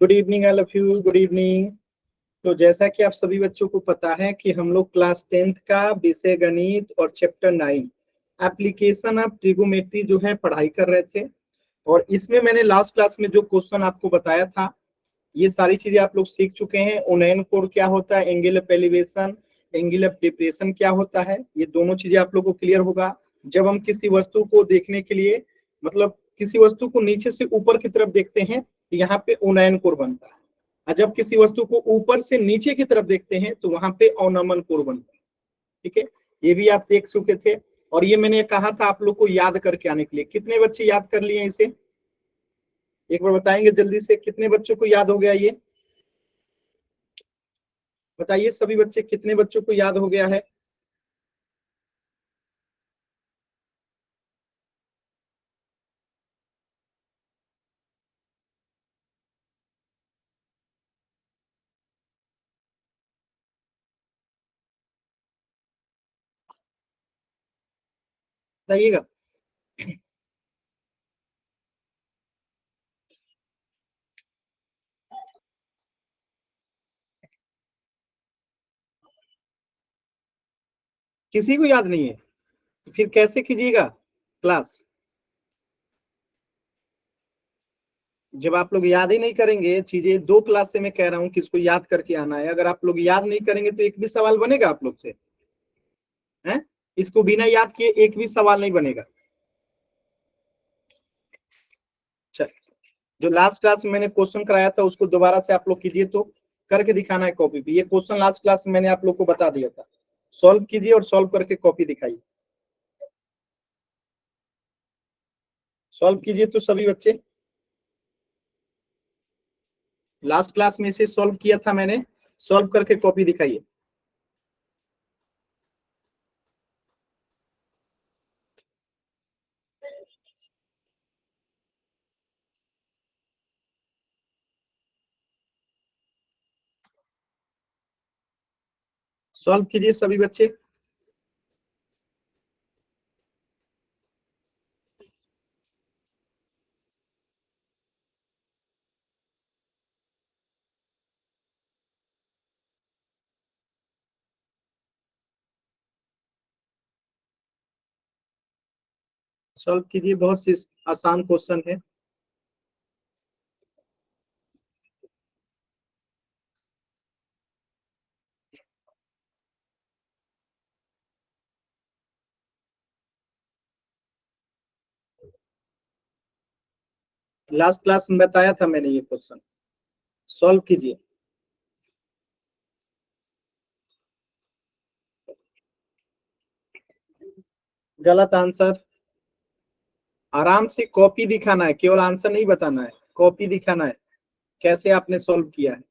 Good evening all of you, good evening. तो जैसा कि आप सभी बच्चों को पता है कि हम लोग क्लास 10th का विषय गणित और चैप्टर 9 एप्लीकेशन ऑफ ट्रिगोमेट्री जो है पढ़ाई कर रहे थे। और इसमें मैंने लास्ट क्लास में जो क्वेश्चन आपको बताया था, ये सारी चीजें आप लोग सीख चुके हैं। ओनाइन कोड क्या होता है, angle of elevation, angle of depression क्या होता है, ये दोनों चीजें आप लोग को क्लियर होगा। जब हम किसी वस्तु को देखने के लिए, मतलब किसी वस्तु को नीचे से ऊपर की तरफ देखते हैं तो यहाँ पे ओनाइन कोड बनता है, और जब किसी वस्तु को ऊपर से नीचे की तरफ देखते हैं तो वहां पे अवनमन कोण बनता है। ठीक है, ये भी आप देख चुके थे। और ये मैंने कहा था आप लोग को याद करके आने के लिए। कितने बच्चे याद कर लिए इसे, एक बार बताएंगे जल्दी से, कितने बच्चों को याद हो गया ये? बताइए सभी बच्चे, कितने बच्चों को याद हो गया है? बताइएगा। किसी को याद नहीं है? तो फिर कैसे कीजिएगा क्लास? जब आप लोग याद ही नहीं करेंगे चीजें, 2 क्लास से मैं कह रहा हूँ कि इसको याद करके आना है। अगर आप लोग याद नहीं करेंगे तो एक भी सवाल बनेगा आप लोग से? हैं? इसको बिना याद किए एक भी सवाल नहीं बनेगा। चल, जो लास्ट क्लास में मैंने क्वेश्चन कराया था उसको दोबारा से आप लोग कीजिए, तो करके दिखाना है कॉपी पे। ये क्वेश्चन लास्ट क्लास में मैंने आप लोग को बता दिया था। सॉल्व कीजिए और सॉल्व करके कॉपी दिखाइए। सॉल्व कीजिए तो सभी बच्चे। लास्ट क्लास में इसे सॉल्व किया था मैंने, सॉल्व करके कॉपी दिखाइए। सॉल्व कीजिए सभी बच्चे। सॉल्व कीजिए, बहुत सी आसान क्वेश्चन है। लास्ट क्लास में बताया था मैंने ये क्वेश्चन। सॉल्व कीजिए। गलत आंसर। आराम से कॉपी दिखाना है, केवल आंसर नहीं बताना है, कॉपी दिखाना है कैसे आपने सॉल्व किया है।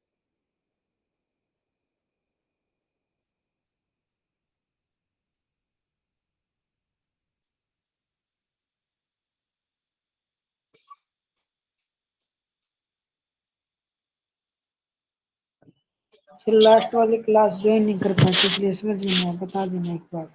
लास्ट वाली क्लास ज्वाइन नहीं कर पाते इसलिए समझ में नहीं आया, बता देना एक बार।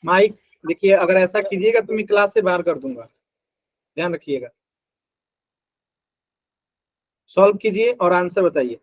माइक, देखिए अगर ऐसा कीजिएगा तो मैं क्लास से बाहर कर दूंगा, ध्यान रखिएगा। सॉल्व कीजिए और आंसर बताइए।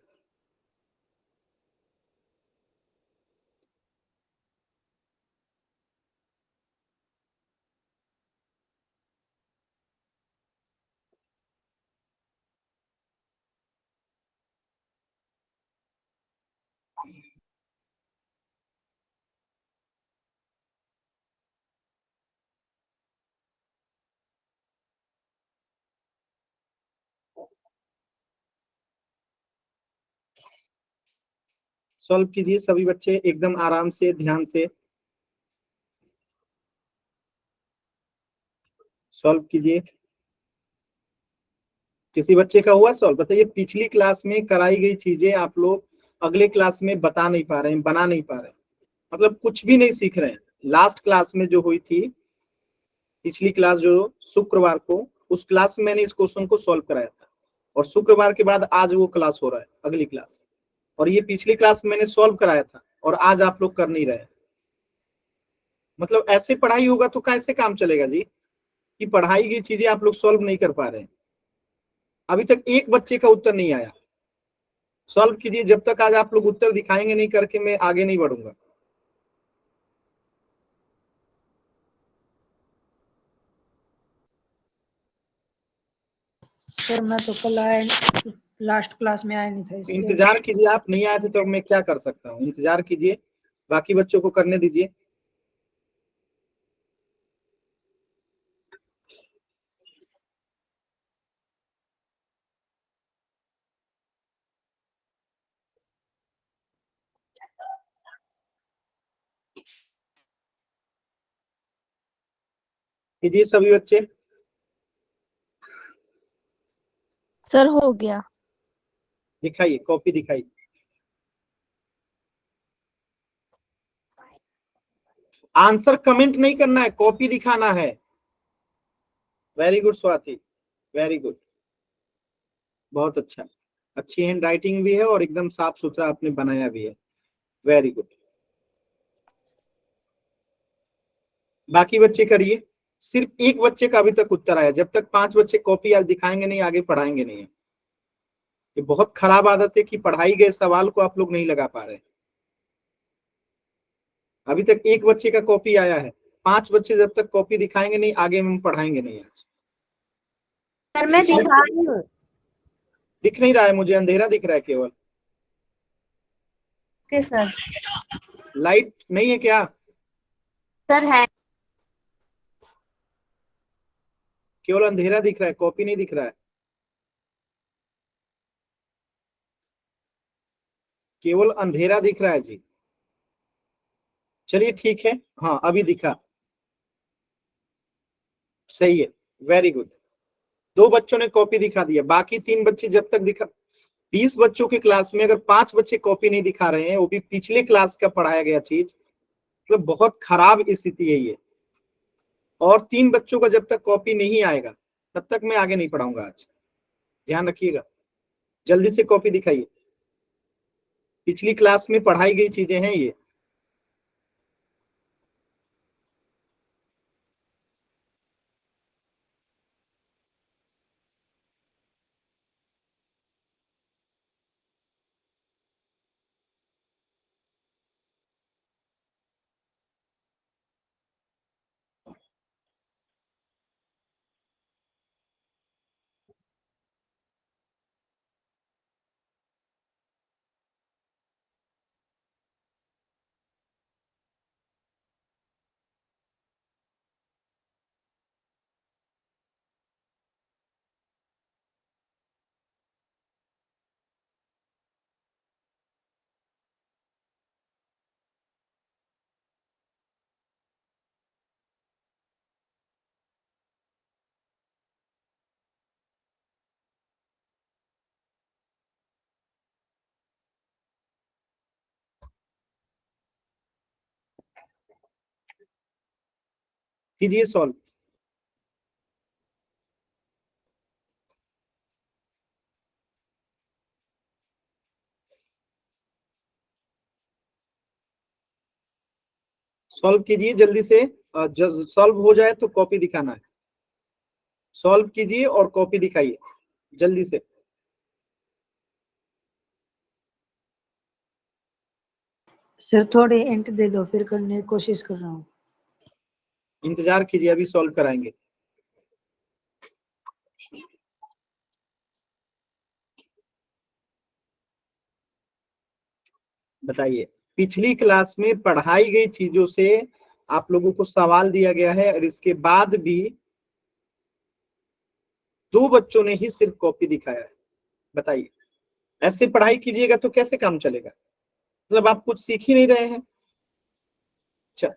सॉल्व कीजिए सभी बच्चे एकदम आराम से, ध्यान से सॉल्व कीजिए। किसी बच्चे का हुआ सॉल्व? बताइए, पिछली क्लास में कराई गई चीजें आप लोग अगले क्लास में बता नहीं पा रहे हैं, बना नहीं पा रहे हैं, मतलब कुछ भी नहीं सीख रहे हैं। लास्ट क्लास में जो हुई थी, पिछली क्लास जो शुक्रवार को, उस क्लास में मैंने इस क्वेश्चन को सॉल्व कराया था, और शुक्रवार के बाद आज वो क्लास हो रहा है, अगली क्लास, और ये पिछली क्लास मैंने सॉल्व कराया था और आज आप लोग कर नहीं रहे। मतलब ऐसे पढ़ाई होगा तो कैसे काम चलेगा जी, कि पढ़ाई की चीजें आप लोग सॉल्व नहीं कर पा रहे हैं। अभी तक एक बच्चे का उत्तर नहीं आया। सॉल्व कीजिए, जब तक आज आप लोग उत्तर दिखाएंगे नहीं करके मैं आगे नहीं बढ़ूंगा। सर मैं तो कल आया, लास्ट क्लास में आया नहीं था इसलिए। इंतजार कीजिए, आप नहीं आए थे तो मैं क्या कर सकता हूँ, इंतजार कीजिए, बाकी बच्चों को करने दीजिए। कीजिए सभी बच्चे। सर हो गया। दिखाइए, कॉपी दिखाइए। आंसर कमेंट नहीं करना है, कॉपी दिखाना है। Very good Swati, very good, बहुत अच्छा, अच्छी हैंड राइटिंग भी है और एकदम साफ सुथरा आपने बनाया भी है, वेरी गुड। बाकी बच्चे करिए। सिर्फ एक बच्चे का अभी तक उत्तर आया, जब तक 5 बच्चे कॉपी आज दिखाएंगे नहीं आगे पढ़ाएंगे नहीं। ये बहुत खराब आदत है कि पढ़ाई गए सवाल को आप लोग नहीं लगा पा रहे। अभी तक एक बच्चे का कॉपी आया है, 5 बच्चे जब तक कॉपी दिखाएंगे नहीं आगे हम पढ़ाएंगे नहीं आज। सर मैं दिखा रही हूँ। दिख नहीं रहा है मुझे, अंधेरा दिख रहा है केवल। Okay sir. लाइट नहीं है क्या? सर है। केवल अंधेरा दिख रहा है, कॉपी नहीं दिख रहा है, केवल अंधेरा दिख रहा है जी। चलिए ठीक है, हाँ अभी दिखा, सही है, वेरी गुड। 2 बच्चों ने कॉपी दिखा दिया, बाकी 3 बच्चे जब तक दिखा, 20 बच्चों की क्लास में अगर 5 बच्चे कॉपी नहीं दिखा रहे हैं, वो भी पिछले क्लास का पढ़ाया गया चीज, मतलब बहुत खराब स्थिति है ये। और 3 बच्चों का जब तक कॉपी नहीं आएगा तब तक मैं आगे नहीं पढ़ाऊंगा आज, ध्यान रखिएगा। जल्दी से कॉपी दिखाइए, पिछली क्लास में पढ़ाई गई चीजें हैं ये। कीजिए सॉल्व। सॉल्व कीजिए जल्दी से, सॉल्व हो जाए तो कॉपी दिखाना है। सॉल्व कीजिए और कॉपी दिखाइए जल्दी से। सर थोड़े हिंट दे दो, फिर करने की कोशिश कर रहा हूँ। इंतजार कीजिए, अभी सॉल्व कराएंगे। बताइए, पिछली क्लास में पढ़ाई गई चीजों से आप लोगों को सवाल दिया गया है और इसके बाद भी 2 बच्चों ने ही सिर्फ कॉपी दिखाया है। बताइए, ऐसे पढ़ाई कीजिएगा तो कैसे काम चलेगा? मतलब आप कुछ सीख ही नहीं रहे हैं। चल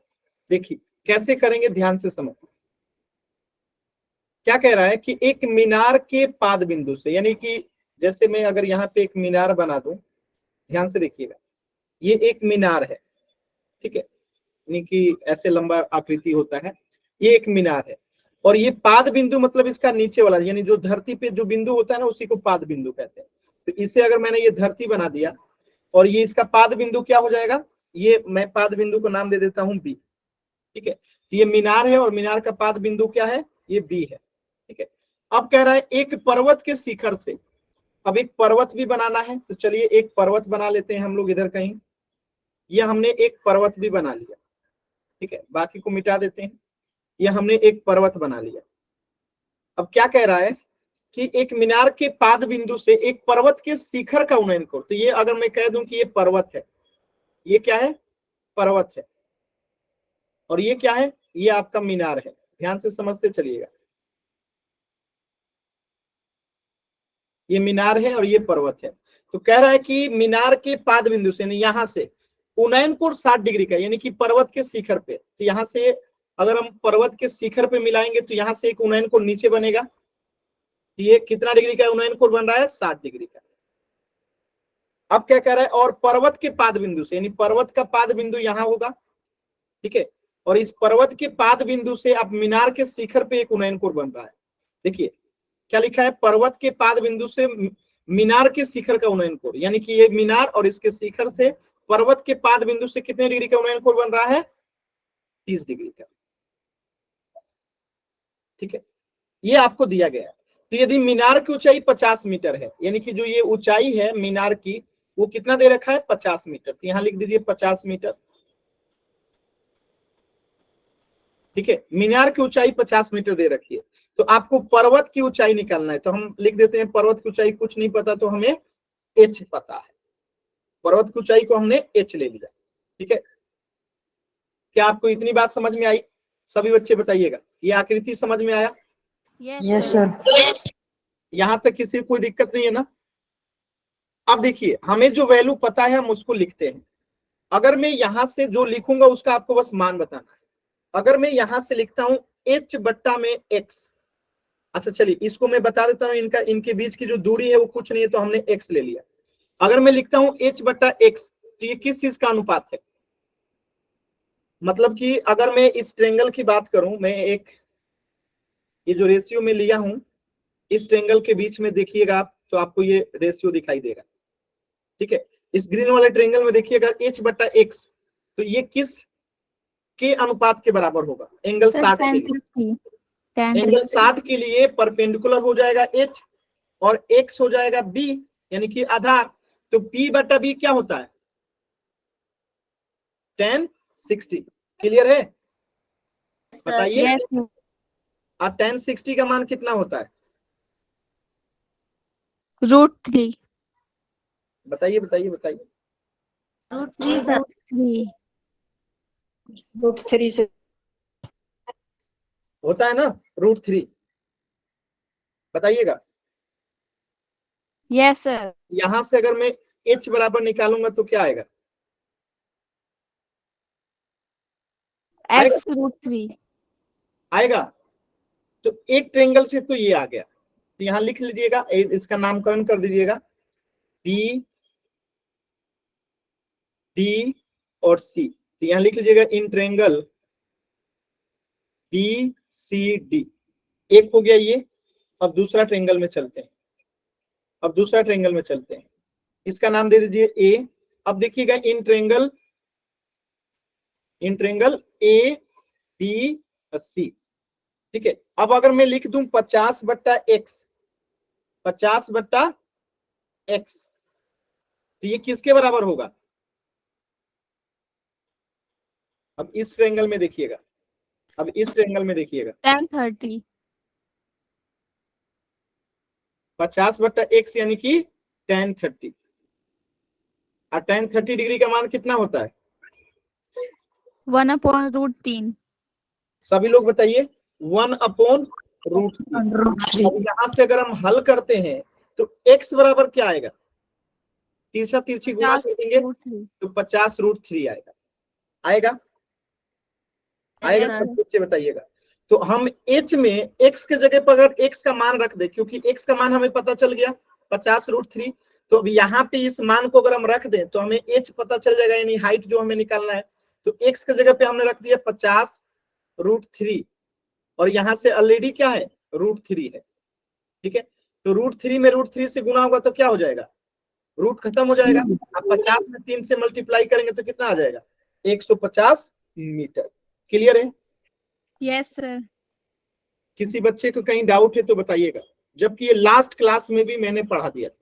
देखिए कैसे करेंगे, ध्यान से समझ। क्या कह रहा है कि एक मीनार के पाद बिंदु से, यानी कि जैसे मैं अगर यहाँ पे एक मीनार बना दूं, ध्यान से देखिएगा, ये एक मीनार है, ठीक है, यानी कि ऐसे लंबा आकृति होता है, ये एक मीनार है। और ये पाद बिंदु मतलब इसका नीचे वाला, यानी जो धरती पे जो बिंदु होता है ना, उसी को पाद बिंदु कहते हैं। तो इसे अगर मैंने ये धरती बना दिया और ये इसका पाद बिंदु क्या हो जाएगा, ये मैं पाद बिंदु को नाम दे देता हूं बी, ठीक है। तो ये मीनार है और मीनार का पाद बिंदु क्या है, ये बी है, ठीक है। अब कह रहा है एक पर्वत के शिखर से, अब एक पर्वत भी बनाना है, तो चलिए एक पर्वत बना लेते हैं हम लोग इधर कहीं। ये हमने एक पर्वत भी बना लिया, ठीक है, बाकी को मिटा देते हैं। ये हमने एक पर्वत बना लिया। अब क्या कह रहा है कि एक मीनार के पाद बिंदु से एक पर्वत के शिखर का उन्नयन करो। तो ये अगर मैं कह दूं कि ये पर्वत है, ये क्या है, पर्वत है, और ये क्या है, ये आपका मीनार है। ध्यान से समझते चलिएगा, ये मीनार है और ये पर्वत है। तो कह रहा है कि मीनार के पाद बिंदु से, यहां से उन्नयन कोण 60 डिग्री का, यानी कि पर्वत के शिखर पे। तो यहां से अगर हम पर्वत के शिखर पे मिलाएंगे तो यहां से एक उन्नयन कोण नीचे बनेगा। ये कितना डिग्री का उन्नयन कोण बन रहा है, 60 डिग्री का। अब क्या कह रहा है, और पर्वत के पाद बिंदु से, यानी पर्वत का पाद बिंदु यहां होगा, ठीक है, और इस पर्वत के पाद बिंदु से अब मीनार के शिखर पे एक उन्नयन कोण बन रहा है। देखिए क्या लिखा है, पर्वत के पाद बिंदु से मीनार के शिखर का उन्नयन कोण, यानी कि ये मीनार और इसके शिखर से पर्वत के पाद बिंदु से कितने डिग्री का उन्नयन कोण बन रहा है, 30 डिग्री का, ठीक है। ये आपको दिया गया है। तो यदि मीनार की ऊंचाई 50 मीटर है, यानी कि जो ये ऊंचाई है मीनार की, वो कितना दे रखा है, 50 मीटर। तो यहां लिख दीजिए 50 मीटर, ठीक है। मीनार की ऊंचाई 50 मीटर दे रखी है, तो आपको पर्वत की ऊंचाई निकालना है। तो हम लिख देते हैं पर्वत की ऊंचाई कुछ नहीं पता, तो हमें एच पता है। पर्वत की ऊंचाई को हमने एच ले लिया, ठीक है। क्या आपको इतनी बात समझ में आई, सभी बच्चे बताइएगा, ये आकृति समझ में आया, यस सर। यहां तक किसी को कोई दिक्कत नहीं है ना। अब देखिए हमें जो वैल्यू पता है हम उसको लिखते हैं। अगर मैं यहां से जो लिखूंगा उसका आपको बस मान बताना है। अगर मैं यहां से लिखता हूं h बट्टा में x, अच्छा चलिए इसको मैं बता देता हूं, इनके बीच की जो दूरी है वो कुछ नहीं है, तो हमने x ले लिया। अगर मैं लिखता हूं h बट्टा x, तो ये किस चीज का अनुपात है, मतलब कि अगर मैं इस ट्रेंगल की बात करूं, मैं एक ये जो रेशियो में लिया हूं, इस ट्रेंगल के बीच में देखिएगा आप, तो आपको ये रेशियो दिखाई देगा, ठीक है। इस ग्रीन वाले ट्रेंगल में देखिएगा h बट्टा x, तो ये किस के अनुपात के बराबर होगा, एंगल 60 के लिए। एंगल 60 के लिए परपेंडिकुलर हो जाएगा h और x हो जाएगा b, यानी कि आधार। तो p बटा b क्या होता है, tan 60। क्लियर है, बताइए। और tan 60 का मान कितना होता है, √3। बताइए बताइए बताइए। √3 से होता है ना √3, बताइएगा। Yes sir. यहां से अगर मैं h बराबर निकालूंगा तो क्या आएगा, x √3 आएगा। तो एक ट्रेंगल से तो ये आ गया, तो यहां लिख लीजिएगा, इसका नामकरण कर दीजिएगा बी डी और सी। तो यहां लिख लीजिएगा in triangle B C D, एक हो गया ये। अब दूसरा ट्रेंगल में चलते हैं, अब दूसरा ट्रेंगल में चलते हैं, इसका नाम दे दीजिए ए। अब देखिएगा in triangle A B C, ठीक है। अब अगर मैं लिख दूं 50 बट्टा एक्स, 50 बट्टा एक्स, तो ये किसके बराबर होगा, अब इस ट्रेंगल में देखिएगा, अब इस ट्रेंगल में देखिएगा, tan 30 50 बट्टा एक्स यानी कि tan 30, और tan 30 डिग्री का मान कितना होता है, 1/√3। सभी लोग बताइए, 1/√3। अब यहां से अगर हम हल करते हैं तो x बराबर क्या आएगा, तिरछा तिरछी गुना कर देंगे √3। तो 50√3 आएगा। आएगा आएगा Yes, सब sir. बच्चे बताइएगा। तो हम h में x के जगह पर अगर x का मान रख दे, क्योंकि x का मान हमें पता चल गया 50√3, तो अब यहाँ पे इस मान को अगर हम रख दें तो हमें h पता चल जाएगा, यानी हाइट जो हमें निकालना है। तो x के जगह पे हमने रख दिया 50√3 और यहाँ से ऑलरेडी क्या है √3 है। ठीक है, तो √3 में √3 से गुना होगा तो क्या हो जाएगा, रूट खत्म हो जाएगा। आप 50 में 3 से मल्टीप्लाई करेंगे तो कितना आ जाएगा 150 मीटर। क्लियर है? Yes, sir. किसी बच्चे को कहीं डाउट है तो बताइएगा, जबकि ये लास्ट क्लास में भी मैंने पढ़ा दिया था।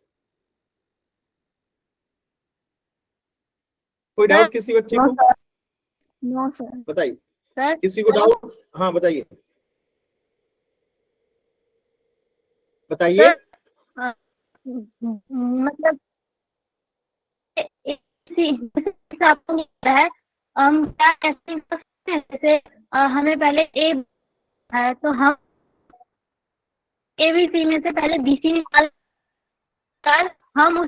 कोई डाउट किसी बच्चे को? No, sir. बताइए सर किसी को डाउट? हाँ बताइए बताइए। मतलब आपको नहीं पता है, हम क्या ऐसे कर सकते हैं, जैसे हमें पहले ए है तो हम एबीसी में से पहले बीसी निकाल कर हम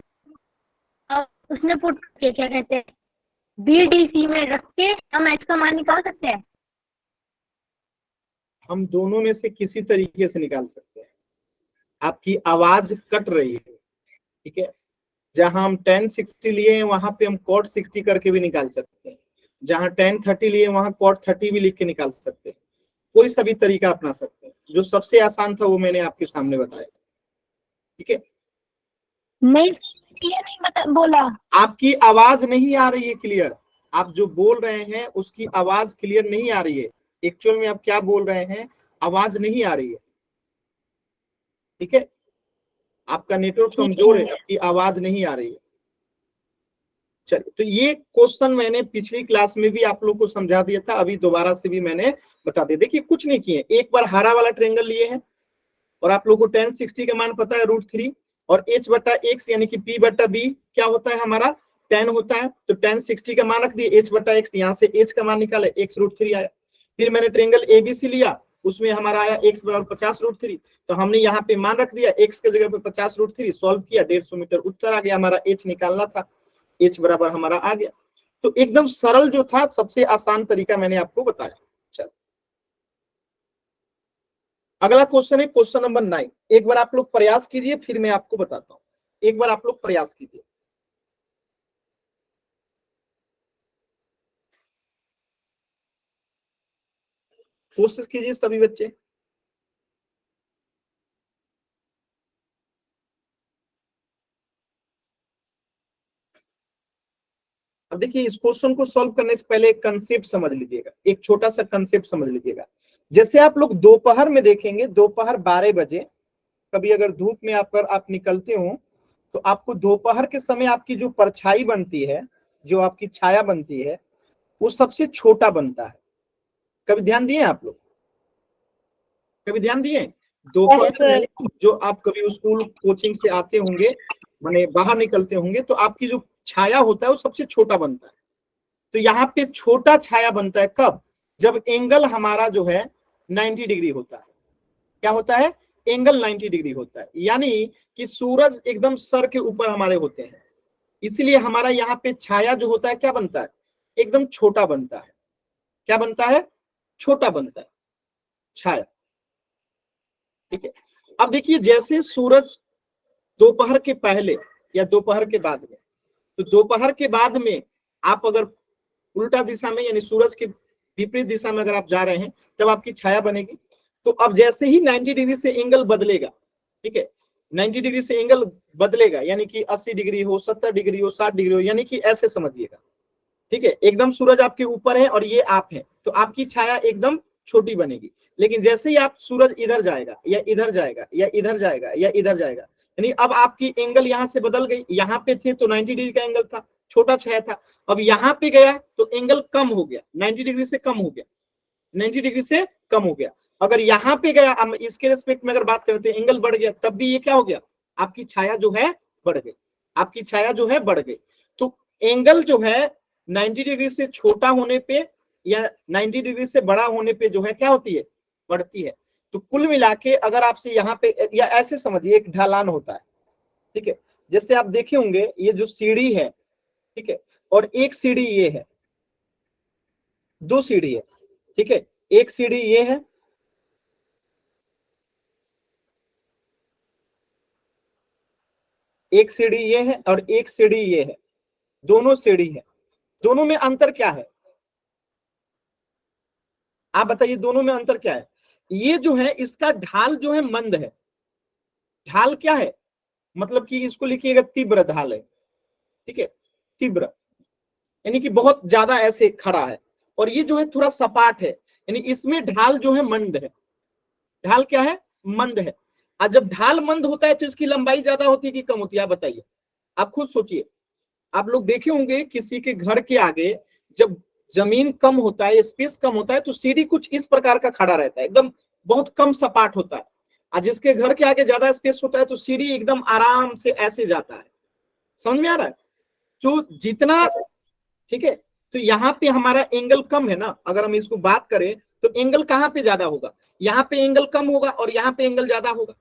उसमें पुट करके क्या कहते हैं बीडीसी में रख के हम एच का मान निकाल सकते हैं। हम दोनों में से किसी तरीके से निकाल सकते हैं। आपकी आवाज कट रही है, ठीक है। जहां हम tan 60 लिए हैं वहां पे हम cot 60 करके भी निकाल सकते हैं, जहां tan 30 लिए वहां cot 30 भी लिख के निकाल सकते हैं। कोई सा भी तरीका अपना सकते हैं, जो सबसे आसान था वो मैंने आपके सामने बताया। ठीक है, नहीं ये नहीं बोला। आपकी आवाज नहीं आ रही है क्लियर, आप जो बोल रहे हैं उसकी आवाज क्लियर नहीं आ रही है। एक्चुअल में आप क्या बोल रहे हैं आवाज नहीं आ रही है। ठीक है, आपका नेटवर्क कमजोर है, आपकी आवाज नहीं आ रही है। चलिए, तो ये क्वेश्चन मैंने पिछली क्लास में भी आप लोग को समझा दिया था, अभी दोबारा से भी मैंने बता दिया। देखिए कुछ नहीं किए, एक बार हरा वाला ट्रायंगल लिए हैं और आप लोग को tan 60 का मान पता है √3 और h बटा x यानी कि p बटा b क्या होता है हमारा tan होता है। तो tan 60 का मान रख दिए, h बटा x, यहाँ से h का मान निकाले x √3 आया। फिर मैंने ट्रायंगल ABC लिया, उसमें हमारा आया x बराबर 50√3, तो हमने यहाँ पे मान रख दिया x के जगह पे 50√3, सॉल्व किया 150 मीटर उत्तर आ गया। हमारा h निकालना था, h बराबर हमारा आ गया। तो एकदम सरल जो था, सबसे आसान तरीका मैंने आपको बताया। चलो अगला क्वेश्चन है क्वेश्चन नंबर 9। एक बार आप लोग प्रयास कीजिए फिर मैं आपको बताता हूं। एक बार आप लोग प्रयास कीजिए। कोशिश कीजिए सभी बच्चे। अब देखिए इस क्वेश्चन को सॉल्व करने से पहले एक कंसेप्ट समझ लीजिएगा, एक छोटा सा कंसेप्ट समझ लीजिएगा। जैसे आप लोग दोपहर में देखेंगे, दोपहर 12 बजे कभी अगर धूप में आप निकलते हो तो आपको दोपहर के समय आपकी जो परछाई बनती है, जो आपकी छाया बनती है, वो सबसे छोटा बनता है। कभी ध्यान दिए आप लोग? कभी ध्यान दिए? दोपहर में जो आप कभी स्कूल कोचिंग से आते होंगे, माने बाहर निकलते होंगे, तो आपकी जो छाया होता है वो सबसे छोटा बनता है। तो यहाँ पे छोटा छाया बनता है कब? जब एंगल हमारा जो है 90 डिग्री होता है। क्या होता है? एंगल 90 डिग्री होता है, यानी कि सूरज एकदम सर के ऊपर हमारे होते हैं, इसलिए हमारा यहाँ पे छाया जो होता है क्या बनता है? एकदम छोटा बनता है। क्या बनता है? छोटा बनता है छाया। ठीक है, अब देखिए जैसे सूरज दोपहर के पहले या दोपहर के बाद में, तो दोपहर के बाद में आप अगर उल्टा दिशा में यानी सूरज के विपरीत दिशा में अगर आप जा रहे हैं तब आपकी छाया बनेगी। तो अब जैसे ही 90 डिग्री से एंगल बदलेगा, ठीक है, 90 डिग्री से एंगल बदलेगा, यानी कि 80 डिग्री हो, 70 डिग्री हो, 60 डिग्री हो, यानी कि ऐसे समझिएगा। ठीक है, एकदम सूरज आपके ऊपर है और ये आप है, तो आपकी छाया एकदम छोटी बनेगी। लेकिन जैसे ही आप सूरज इधर जाएगा या इधर जाएगा या इधर जाएगा या इधर जाएगा, यानी अब आपकी एंगल यहाँ से बदल गई। यहाँ पे थे तो 90 डिग्री का एंगल था, छोटा छाया था, अब यहाँ पे गया तो एंगल कम हो गया, 90 डिग्री से कम हो गया, 90 डिग्री से कम हो गया। अगर यहाँ पे गया, हम इसके रेस्पेक्ट में अगर बात करते हैं, एंगल बढ़ गया, तब भी ये क्या हो गया? आपकी छाया जो है बढ़ गई, आपकी छाया जो है बढ़ गई। तो एंगल जो है 90 डिग्री से छोटा होने पे या 90 डिग्री से बड़ा होने पे जो है क्या होती है? बढ़ती है। तो कुल मिला के अगर आपसे यहाँ पे, या ऐसे समझिए एक ढलान होता है, ठीक है, जैसे आप देखे होंगे ये जो सीढ़ी है, ठीक है, और एक सीढ़ी ये है, दो सीढ़ी है, ठीक है, एक सीढ़ी ये है, एक सीढ़ी ये है और एक सीढ़ी ये है, दोनों सीढ़ी है। दोनों में अंतर क्या है? आप बताइए, दोनों में अंतर क्या है? ये जो है इसका ढाल जो है मंद है। ढाल क्या है? मतलब कि इसको लिखिएगा तीव्र ढाल है, ठीक है, तीव्र, यानी कि बहुत ज्यादा ऐसे खड़ा है। और ये जो है थोड़ा सपाट है, यानी इसमें ढाल जो है मंद है। ढाल क्या है? मंद है। और जब ढाल मंद होता है तो इसकी लंबाई ज्यादा होती है कि कम होती है? आप बताइए, आप खुद सोचिए। आप लोग देखे होंगे किसी के घर के आगे जब जमीन कम होता है, स्पेस कम होता है, तो सीढ़ी कुछ इस प्रकार का खड़ा रहता है, एकदम बहुत कम सपाट होता है। और जिसके घर के आगे ज्यादा स्पेस होता है तो सीढ़ी एकदम आराम से ऐसे जाता है। समझ में आ रहा है? तो जितना, ठीक है, तो यहाँ पे हमारा एंगल कम है ना, अगर हम इसको बात करें तो एंगल कहाँ पे ज्यादा होगा? यहाँ पे एंगल कम होगा और यहाँ पे एंगल ज्यादा होगा।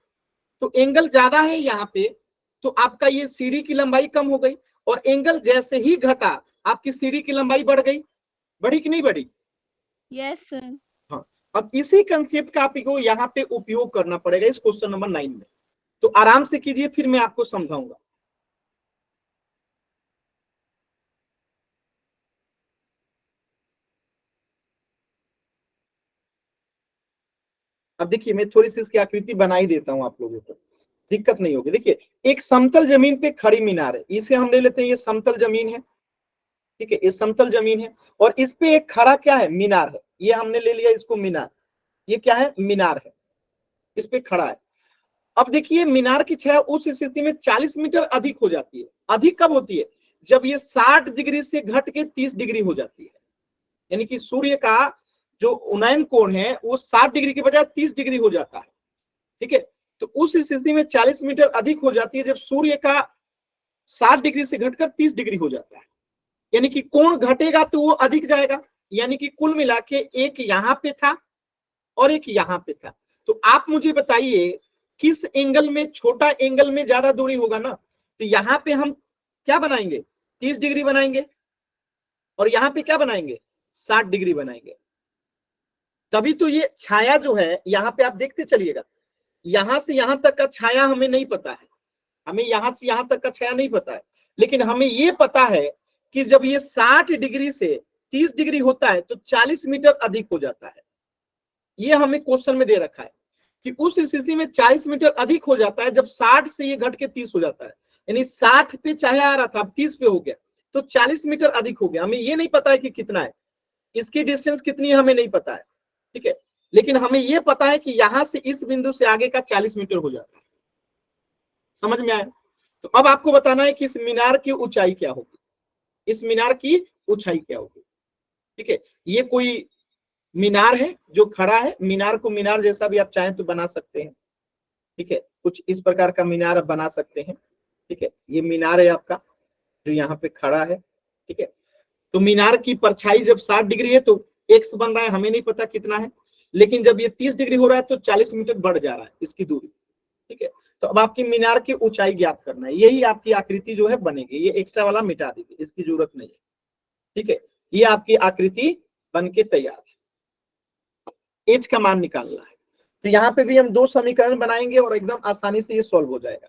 तो एंगल ज्यादा है यहाँ पे, तो आपका ये सीढ़ी की लंबाई कम हो गई, और एंगल जैसे ही घटा आपकी सीढ़ी की लंबाई बढ़ गई। बढ़ी कि नहीं बढ़ी? Yes sir. हाँ, अब इसी कंसेप्ट का आपको यहाँ पे उपयोग करना पड़ेगा इस क्वेश्चन नंबर 9 में। तो आराम से कीजिए, फिर मैं आपको समझाऊंगा। अब देखिए, मैं थोड़ी सी इसकी आकृति बना ही देता हूं आप लोगों को, दिक्कत नहीं होगी। देखिए, एक समतल जमीन पे खड़ी मीनार है, इसे हम ले लेते हैं, ये समतल जमीन है, ठीक है, ये समतल जमीन है, और इस पे एक खड़ा क्या है? मीनार है। ये हमने ले लिया इसको मीनार, ये क्या है? मीनार है, इस पे खड़ा है। अब देखिए, मीनार की छाया उस स्थिति में 40 मीटर अधिक हो जाती है। अधिक कब होती है? जब ये 60 डिग्री से घट के 30 डिग्री हो जाती है। यानी कि सूर्य का जो उन्नयन कोण है वो 60 डिग्री के बजाय 30 डिग्री हो जाता है, ठीक है। तो उस स्थिति में 40 मीटर अधिक हो जाती है जब सूर्य का 60 डिग्री से घटकर 30 डिग्री हो जाता है। यानी कि कोण घटेगा तो वो अधिक जाएगा। यानी कि कुल मिला के एक यहाँ पे था और एक यहाँ पे था। तो आप मुझे बताइए किस एंगल में, छोटा एंगल में ज्यादा दूरी होगा ना, तो यहाँ पे हम क्या बनाएंगे? 30 डिग्री बनाएंगे, और यहाँ पे क्या बनाएंगे? 60 डिग्री बनाएंगे। तभी तो ये छाया जो है, यहाँ पे आप देखते चलिएगा, यहां से यहां तक का छाया हमें नहीं पता है, हमें यहां से यहां तक का छाया नहीं पता है, लेकिन हमें ये पता है कि जब ये 60 डिग्री से 30 डिग्री होता है तो 40 मीटर अधिक हो जाता है। ये हमें क्वेश्चन में दे रखा है कि उस स्थिति में 40 मीटर अधिक हो जाता है जब 60 से ये घट के 30 हो जाता है। यानी 60 पे छाया आ रहा था, अब 30 पे हो गया, तो 40 मीटर अधिक हो गया। हमें ये नहीं पता है कि कितना है, इसकी डिस्टेंस कितनी है हमें नहीं पता है, ठीक है, लेकिन हमें यह पता है कि यहां से इस बिंदु से आगे का 40 मीटर हो जाता है। समझ में आया? तो अब आपको बताना है कि इस मीनार की ऊंचाई क्या होगी, इस मीनार की ऊंचाई क्या होगी, ठीक है। ये कोई मीनार है जो खड़ा है, मीनार को मीनार जैसा भी आप चाहें तो बना सकते हैं, ठीक है, कुछ इस प्रकार का मीनार आप बना सकते हैं, ठीक है। ये मीनार है आपका जो यहाँ पे खड़ा है, ठीक है। तो मीनार की परछाई जब 60 डिग्री है तो एक्स बन रहा है, हमें नहीं पता कितना है, लेकिन जब ये 30 डिग्री हो रहा है तो 40 मीटर बढ़ जा रहा है इसकी दूरी, ठीक है। तो अब आपकी मीनार की ऊंचाई ज्ञात करना है, यही आपकी आकृति जो है बनेगी। ये एक्स्ट्रा वाला मिटा दीजिए, इसकी जरूरत नहीं है, ठीक है। ये आपकी आकृति बन के तैयार है। एच का मान निकालना है, तो यहाँ पे भी हम दो समीकरण बनाएंगे और एकदम आसानी से ये सॉल्व हो जाएगा।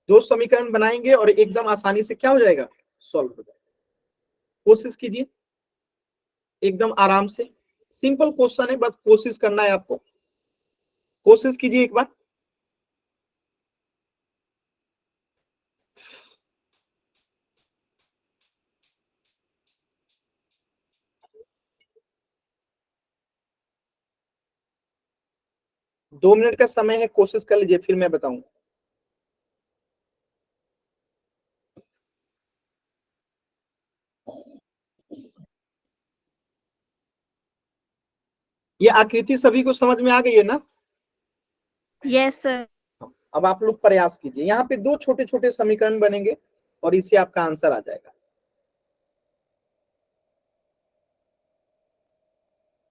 दो समीकरण बनाएंगे और एकदम आसानी से क्या हो जाएगा? सॉल्व हो जाएगा। कोशिश कीजिए एकदम आराम से, सिंपल क्वेश्चन है, बस कोशिश करना है आपको। कोशिश कीजिए एक बार। दो मिनट का समय है, कोशिश कर लीजिए, फिर मैं बताऊंगा। ये आकृति सभी को समझ में आ गई है ना? Yes sir. अब आप लोग प्रयास कीजिए, यहाँ पे दो छोटे छोटे समीकरण बनेंगे और इसे आपका आंसर आ जाएगा।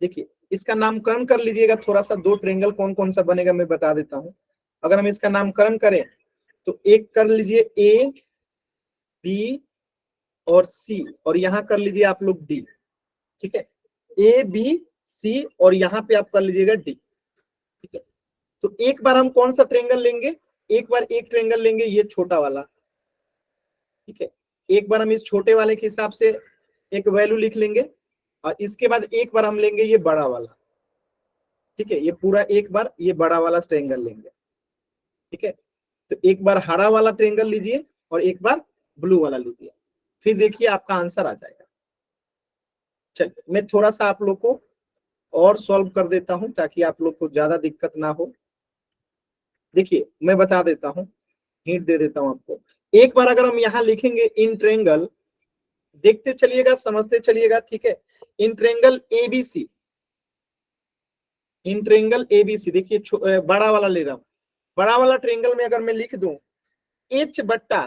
देखिए, इसका नामकरण कर लीजिएगा थोड़ा सा। दो ट्रेंगल कौन कौन सा बनेगा मैं बता देता हूं। अगर हम इसका नामकरण करें तो एक कर लीजिए ए बी और सी, और यहां कर लीजिए आप लोग डी। ठीक है, ए बी सी और यहां पे आप कर लीजिएगा डी। ठीक है, तो एक बार हम कौन सा ट्रेंगल लेंगे, एक बार एक ट्रेंगल लेंगे ये छोटा वाला। ठीक है, एक बार हम इस छोटे वाले के हिसाब से एक वैल्यू लिख लेंगे, और इसके बाद एक बार हम लेंगे ये बड़ा वाला। ठीक है, ये पूरा एक बार ये बड़ा वाला ट्रेंगल लेंगे। ठीक है, तो एक बार हरा वाला ट्रेंगल लीजिए और एक बार ब्लू वाला लीजिए, फिर देखिए आपका आंसर आ जाएगा। चलिए मैं थोड़ा सा आप लोग को और सॉल्व कर देता हूं ताकि आप लोग को ज्यादा दिक्कत ना हो। देखिए मैं बता देता हूं, हिंट दे देता हूं आपको। एक बार अगर हम यहाँ लिखेंगे इन ट्रेंगल, देखते चलिएगा समझते चलिएगा। ठीक है, in triangle ABC, in triangle ABC, देखिए बड़ा वाला ले रहा हूं। बड़ा वाला ट्रेंगल में अगर मैं लिख दूं एच बट्टा,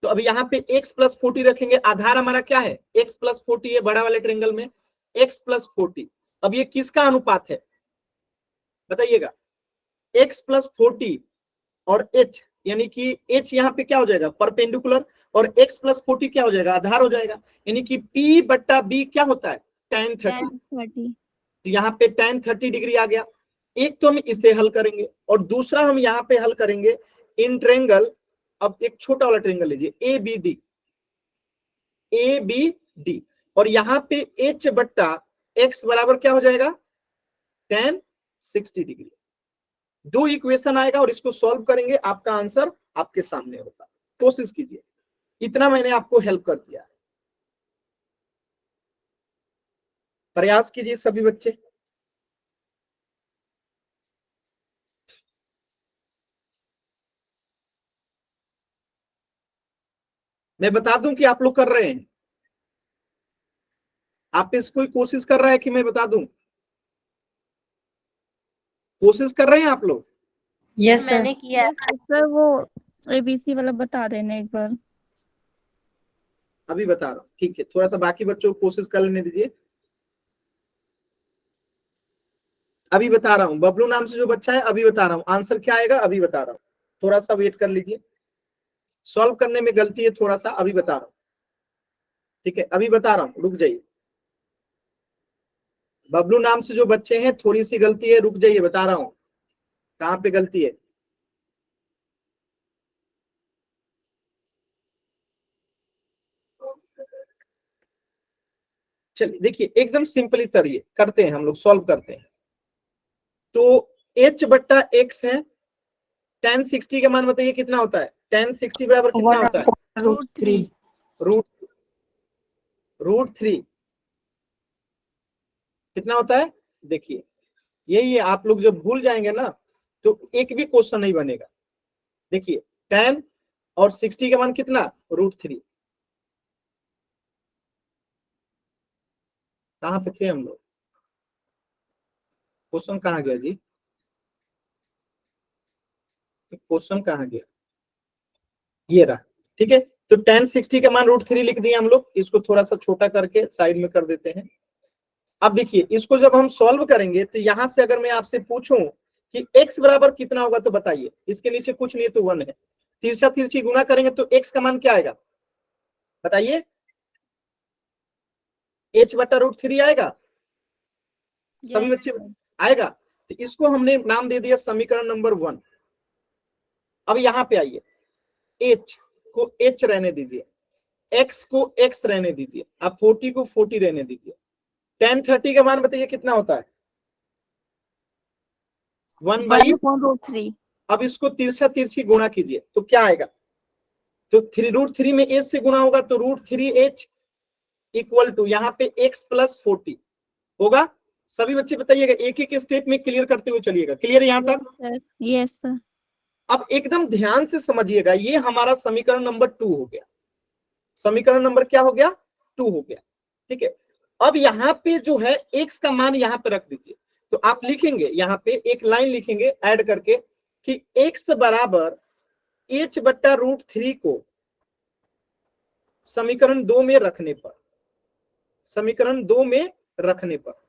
तो अब यहाँ पे x प्लस 40 रखेंगे, आधार हमारा क्या है x प्लस 40 है बड़ा वाले ट्रेंगल में, x प्लस 40। अब ये किसका अनुपात है बताइएगा, x प्लस 40 और h, यानी कि h यहाँ पे क्या हो जाएगा परपेंडिकुलर, और x प्लस 40 क्या हो जाएगा आधार हो जाएगा, यानी कि p बट्टा b क्या होता है tan 30। 30। तो यहाँ पे tan 30 डिग्री आ गया। एक तो हम इसे हल करेंगे और दूसरा हम यहाँ पे हल करेंगे इन ट्रेंगल। अब एक छोटा वाला ट्रेंगल लीजिए A B D, A B D, और यहाँ पे h बट्टा x बराबर क्या हो जाएगा tan 60 डिग्री। दो इक्वेशन आएगा और इसको सॉल्व करेंगे, आपका आंसर आपके सामने होगा। कोशिश कीजिए, इतना मैंने आपको हेल्प कर दिया है, प्रयास कीजिए सभी बच्चे। मैं बता दूं कि आप लोग कर रहे हैं, आप पे कोई कोशिश कर रहा है कि मैं बता दूं, कोशिश कर रहे हैं आप लोग? Yes sir. मैंने किया है सर, वो एबीसी वाला बता देना एक बार। अभी बता रहा हूँ, ठीक है, थोड़ा सा बाकी बच्चों को कोशिश कर लेने दीजिए। अभी बता रहा हूँ, बबलू नाम से जो बच्चा है अभी बता रहा हूँ, आंसर क्या आएगा अभी बता रहा हूँ, थोड़ा सा वेट कर लीजिए, सॉल्व करने में गलती है थोड़ा सा, अभी बता रहा हूँ। ठीक है, अभी बता रहा हूँ, रुक जाइए। बबलू नाम से जो बच्चे हैं थोड़ी सी गलती है, रुक जाइए बता रहा हूँ कहाँ पे गलती है। चलिए देखिए एकदम सिंपली तरीके करते हैं, हम लोग सॉल्व करते हैं। तो h बट्टा x है, tan 60 का मान बताइए कितना होता है, tan 60 बराबर कितना होता है √3। रूट रूट 3 कितना होता है, देखिए यही है, आप लोग जब भूल जाएंगे ना तो एक भी क्वेश्चन नहीं बनेगा। देखिए tan और 60 का मान कितना √3, कहाँ पे थे हम लोग, क्वेश्चन कहाँ गया जी, क्वेश्चन कहाँ गया, ये रहा। ठीक है, तो tan 60 का मान √3 लिख दिए हम लोग, इसको थोड़ा सा छोटा करके साइड में कर देते हैं। अब देखिए इसको जब हम सॉल्व करेंगे तो यहां से अगर मैं आपसे पूछूं कि x बराबर कितना होगा तो बताइए, इसके नीचे कुछ नहीं है तो 1 है, तिरछा तिरछी गुना करेंगे तो x का मान क्या आएगा बताइए, h बट्टा √3 आएगा, सभी Yes, बच्चे sir. आएगा। तो इसको हमने नाम दे दिया समीकरण नंबर 1। अब यहाँ पे आइए, h को h रहने दीजिए, x को x रहने दीजिए, अब 40 को 40 रहने दीजिए। tan 30 का मान बताइए कितना होता है 1/, 1/√3. अब इसको तिरछा तिरछी गुणा कीजिए तो क्या आएगा, तो √3 में h से गुणा होगा तो √3h इक्वल टू यहाँ पे x प्लस 40 होगा। सभी बच्चे बताइएगा, एक एक स्टेप में क्लियर करते हुए चलिएगा, क्लियर यहाँ तक। Sir. Yes, sir. अब एकदम ध्यान से समझिएगा, ये हमारा समीकरण नंबर 2 हो गया, समीकरण नंबर क्या हो गया 2 हो गया। ठीक है, अब यहाँ पे जो है x का मान यहाँ पे रख दीजिए, तो आप लिखेंगे यहाँ पे एक लाइन लिखेंगे ऐड करके कि x बराबर h बट्टा √3 को समीकरण 2 में रखने पर, समीकरण 2 में रखने पर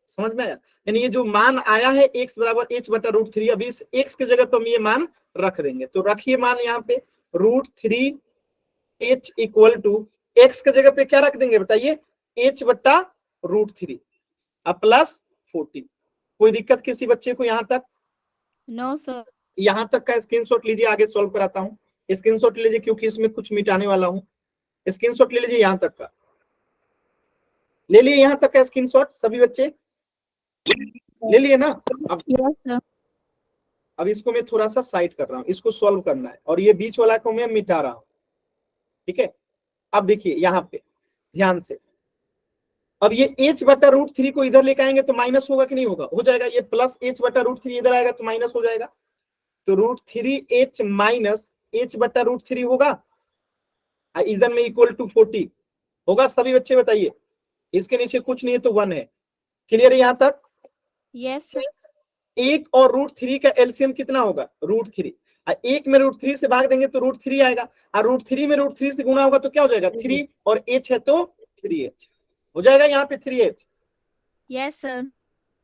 समझ में आया? यानी ये जो मान आया है x बराबर h बटा रूट थ्री, अभी इस x के जगह पर हम ये मान रख देंगे। तो रखिए मान यहाँ पे root three h equal to x के जगह पे क्या रख देंगे बताइए, h बटा रूट थ्री अब प्लस 40। कोई दिक्कत किसी बच्चे को यहाँ तक? No sir. यहाँ तक का स्क्रीनशॉट लीजिए, आगे सॉल्व कराता हूँ। स्क्रीनशॉट लीजिए क्योंकि इसमें कुछ मिटाने वाला हूँ। स्क्रीनशॉट ले लीजिए, यहाँ तक का ले लिए, यहाँ तक का स्क्रीनशॉट सभी बच्चे ले लिए ना? अब यस सर। अब इसको मैं थोड़ा सा साइड कर रहा हूँ, इसको सॉल्व करना है और ये बीच वाला को मैं मिटा रहा हूँ, ठीक है? अब देखिए यहाँ पे ध्यान से, अब ये h बटा रूट थ्री को इधर लेके आएंगे तो माइनस होगा कि नहीं होगा? हो जाएगा। ये प्लस h बटा रूट थ्री इधर आएगा तो माइनस हो जाएगा। तो root three h minus h बटा रूट थ्री होगा, इधर में इक्वल टू 40 होगा। सभी बच्चे बताइए, इसके नीचे कुछ नहीं है तो 1 है। क्लियर है यहाँ तक? Yes sir. एक और रूट थ्री का एलसीएम कितना होगा? Root three. एक में रूट थ्री से भाग देंगे तो रूट थ्री आएगा, और रूट थ्री में रूट थ्री से गुना होगा तो क्या हो जाएगा? 3 और h है तो 3h हो जाएगा यहाँ पे 3h। Yes sir.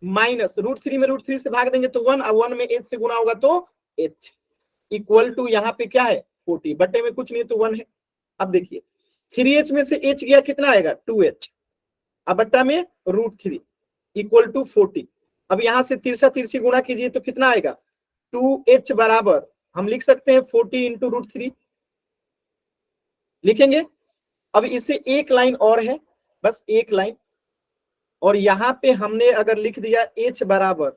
Minus root three में रूट थ्री से भाग देंगे तो 1, और 1 में h से गुना होगा तो h इक्वल टू यहाँ पे क्या है? 40। बट्टे में कुछ नहीं तो 1 है। अब देखिए 3h में से h गया, कितना आएगा? 2h। अब बट्टा में रूट थ्री इक्वल टू 40। अब यहां से तिरछा तिरछी गुणा कीजिए तो कितना आएगा? 2h बराबर हम लिख सकते हैं 40 इंटू रूट थ्री लिखेंगे। अब इसे एक लाइन और है, बस एक लाइन, और यहाँ पे हमने अगर लिख दिया h बराबर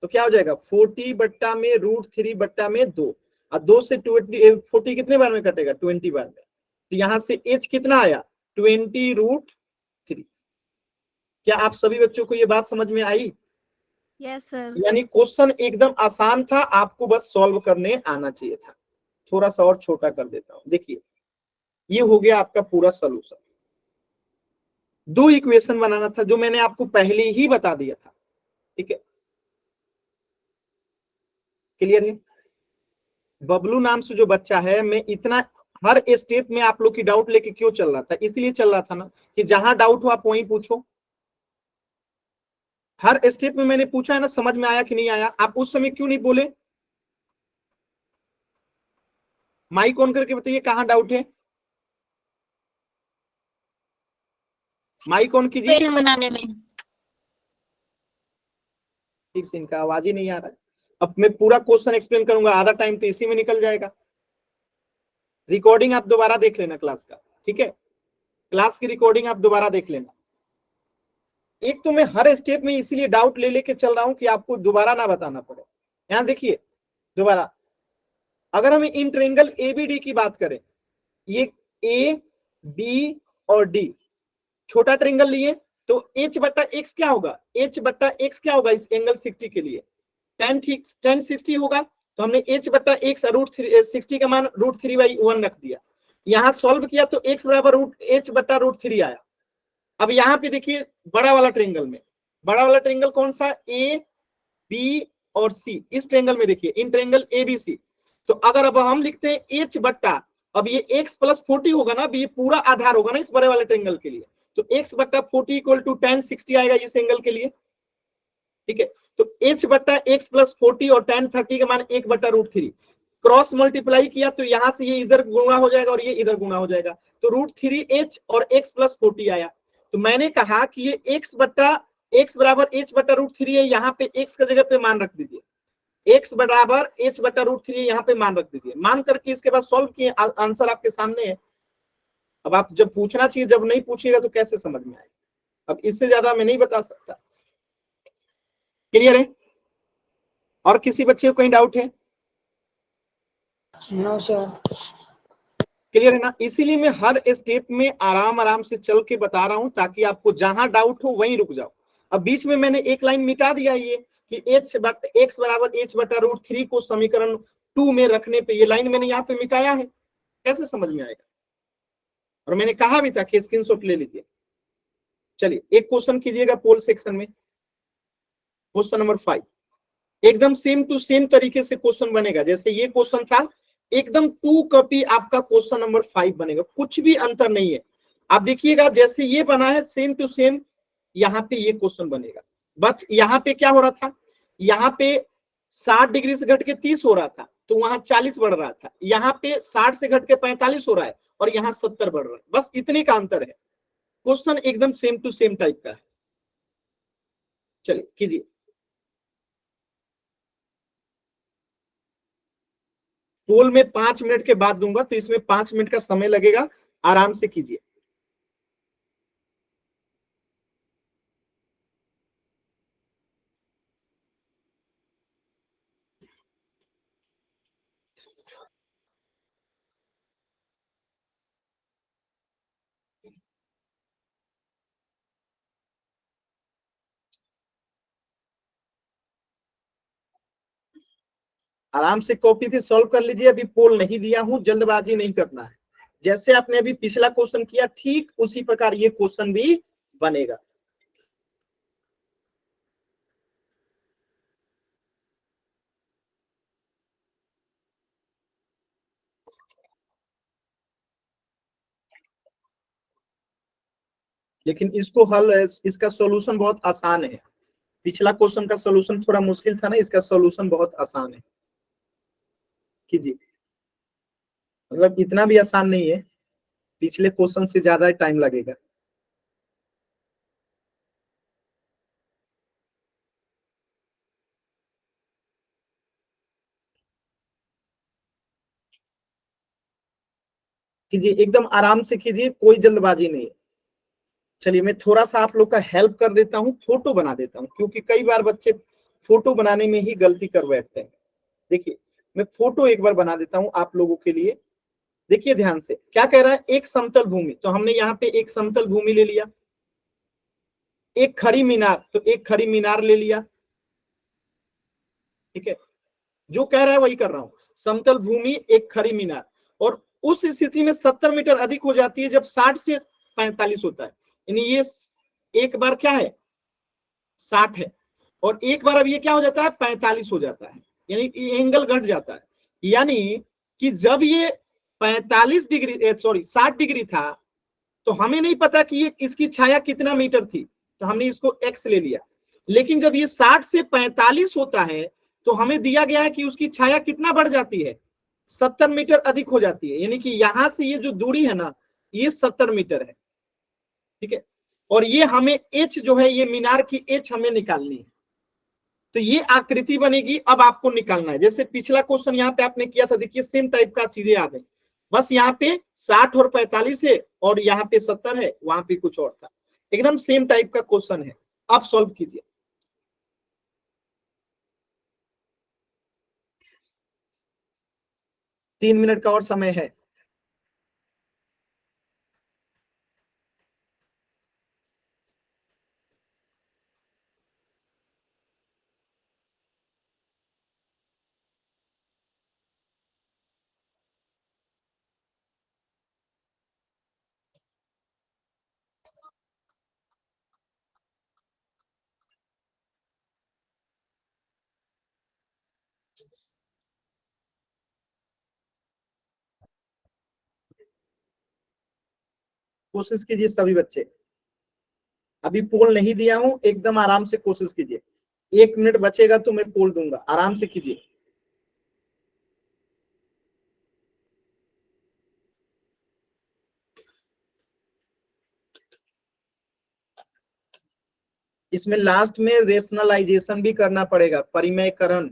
तो क्या हो जाएगा? 40 बट्टा में रूट थ्री बट्टा में 2, और 2 से 40 कितने बार में कटेगा? 20 बार में। तो यहाँ से h कितना आया? 20 रूट थ्री। क्या आप सभी बच्चों को ये बात समझ में आई? Yes sir. यानी क्वेश्चन एकदम आसान था, आपको बस सॉल्व करने आना चाहिए था। थोड़ा सा और छोटा कर देता हूं, देखिए ये हो गया आपका पूरा सॉल्यूशन। दो इक्वेशन बनाना था जो मैंने आपको पहले ही बता दिया था, ठीक है? क्लियर है? बबलू नाम से जो बच्चा है, मैं इतना हर स्टेप में आप लोग की डाउट लेके क्यों चल रहा था? इसलिए चल रहा था ना कि जहां डाउट हो आप वहीं पूछो। हर स्टेप में मैंने पूछा है ना, समझ में आया कि नहीं आया? आप उस समय क्यों नहीं बोले? माइक ऑन करके बताइए कहां डाउट है। माइक ऑन कीजिए। बनाने में ठीक से इनका आवाज ही नहीं आ रहा है। अब मैं पूरा क्वेश्चन एक्सप्लेन करूंगा, आधा टाइम तो इसी में निकल जाएगा। रिकॉर्डिंग आप दोबारा देख लेना क्लास का, ठीक है? क्लास की रिकॉर्डिंग आप दोबारा देख लेना। एक तो मैं हर स्टेप में इसीलिए डाउट ले लेके चल रहा हूं कि आपको दोबारा ना बताना पड़े। यहां देखिए दोबारा, अगर हम इन ट्रायंगल एबीडी की बात करें, ये ए बी और डी छोटा ट्रायंगल लिए तो h बट्टा x क्या होगा? h बट्टा x क्या होगा इस एंगल 60 के लिए? tan 60 होगा। तो हमने h बट्टा x रूट 60 का मान रूट 3/1 रख दिया। यहां सॉल्व किया तो x बराबर h बट्टा रूट 3 आया। अब यहाँ पे देखिए बड़ा वाला ट्रायंगल में, बड़ा वाला ट्रायंगल कौन सा? ए बी और सी। इस ट्रायंगल में देखिए इन ट्रायंगल ए बी सी। तो अगर अब हम लिखते हैं h बट्टा, अब ये x प्लस 40 होगा ना, अब ये पूरा आधार होगा ना इस बड़े वाले ट्रायंगल के लिए, तो x बट्टा 40 इक्वल टू tan 60 आएगा इस एंगल के लिए, ठीक है? तो h बट्टा x प्लस 40 और tan 30 का मान 1 बट्टा रूट थ्री, क्रॉस मल्टीप्लाई किया तो यहां से ये इधर गुणा हो जाएगा और ये इधर गुणा हो जाएगा, तो रूट थ्री h और x प्लस 40 आया। तो मैंने कहा कि ये x बराबर h बट्टा रूट थ्री है, यहाँ पे x का जगह पे मान रख दीजिए, x बराबर h बटा रूट थ्री यहाँ पे मान रख दीजिए। मान करके इसके बाद सॉल्व किए, आंसर आपके सामने है। अब आप जब पूछना चाहिए, जब नहीं पूछिएगा तो कैसे समझ में आएगा? अब इससे ज्यादा मैं नहीं बता सकता। क्लियर है? और किसी बच्चे को कहीं डाउट है? No sir. क्लियर है ना? इसीलिए मैं हर स्टेप में आराम आराम से चल के बता रहा हूं ताकि आपको जहां डाउट हो वहीं रुक जाओ। अब बीच में मैंने एक लाइन मिटा दिया ये कि x बराबर h बटा रूट थ्री को समीकरण 2 में रखने पे, ये लाइन मैंने यहाँ पे मिटाया है। कैसे समझ में आएगा? और मैंने कहा भी था कि स्क्रीनशॉट ले लीजिए। चलिए एक क्वेश्चन कीजिएगा पोल सेक्शन में, क्वेश्चन नंबर 5। एकदम सेम टू सेम तरीके से क्वेश्चन बनेगा जैसे ये क्वेश्चन था, एकदम 2 कॉपी आपका क्वेश्चन नंबर 5 बनेगा, कुछ भी अंतर नहीं है। आप देखिएगा जैसे ये बना है सेम टू सेम यहाँ पे ये क्वेश्चन बनेगा। बट यहाँ पे क्या हो रहा था, यहाँ पे 60 डिग्री से घट के 30 हो रहा था, तो वहां 40 बढ़ रहा था। यहाँ पे 60 से घट के 45 हो रहा है और यहाँ 70 बढ़ रहा है। बस इतने का अंतर है। क्वेश्चन एकदम सेम टू सेम टाइप का है। चलिए कीजिए। पोल में 5 मिनट के बाद दूंगा, तो इसमें 5 मिनट का समय लगेगा। आराम से कीजिए। आराम से कॉपी पे सॉल्व कर लीजिए। अभी पोल नहीं दिया हूं, जल्दबाजी नहीं करना है। जैसे आपने अभी पिछला क्वेश्चन किया, ठीक उसी प्रकार ये क्वेश्चन भी बनेगा। लेकिन इसको हल, इसका सॉल्यूशन बहुत आसान है। पिछला क्वेश्चन का सॉल्यूशन थोड़ा मुश्किल था ना, इसका सॉल्यूशन बहुत आसान है। कीजिए। मतलब इतना भी आसान नहीं है, पिछले क्वेश्चन से ज्यादा टाइम लगेगा। कीजिए, एकदम आराम से कीजिए, कोई जल्दबाजी नहीं है। चलिए मैं थोड़ा सा आप लोग का हेल्प कर देता हूँ, फोटो बना देता हूँ, क्योंकि कई बार बच्चे फोटो बनाने में ही गलती कर बैठते हैं। देखिए मैं फोटो एक बार बना देता हूँ आप लोगों के लिए। देखिए ध्यान से, क्या कह रहा है, एक समतल भूमि, तो हमने यहाँ पे एक समतल भूमि ले लिया। एक खड़ी मीनार, तो एक खड़ी मीनार ले लिया। ठीक है, जो कह रहा है वही कर रहा हूं। समतल भूमि, एक खड़ी मीनार। और उस स्थिति में 70 मीटर अधिक हो जाती है जब 60 से 45 होता है। यानी ये एक बार क्या है, 60 है, और एक बार अब ये क्या हो जाता है, 45 हो जाता है। यानी एंगल घट जाता है। यानी कि जब ये 45 डिग्री, सॉरी 60 डिग्री था, तो हमें नहीं पता कि ये इसकी छाया कितना मीटर थी, तो हमने इसको एक्स ले लिया। लेकिन जब ये 60 से 45 होता है, तो हमें दिया गया है कि उसकी छाया कितना बढ़ जाती है, 70 मीटर अधिक हो जाती है। यानी कि यहां से ये जो दूरी है ना, ये 70 मीटर है। ठीक है, और ये हमें एच जो है, ये मीनार की एच हमें निकालनी है। तो ये आकृति बनेगी। अब आपको निकालना है, जैसे पिछला क्वेश्चन यहाँ पे आपने किया था, देखिए सेम टाइप का चीजें आ गई। बस यहाँ पे 60 और 45 है, और यहाँ पे 70 है, वहां पे कुछ और था। एकदम सेम टाइप का क्वेश्चन है। आप सॉल्व कीजिए। 3 मिनट का और समय है। कोशिश कीजिए सभी बच्चे। अभी पोल नहीं दिया हूं, एकदम आराम से कोशिश कीजिए। 1 मिनट बचेगा तो मैं पोल दूंगा, आराम से कीजिए। इसमें लास्ट में रेशनलाइजेशन भी करना पड़ेगा, परिमयकरण।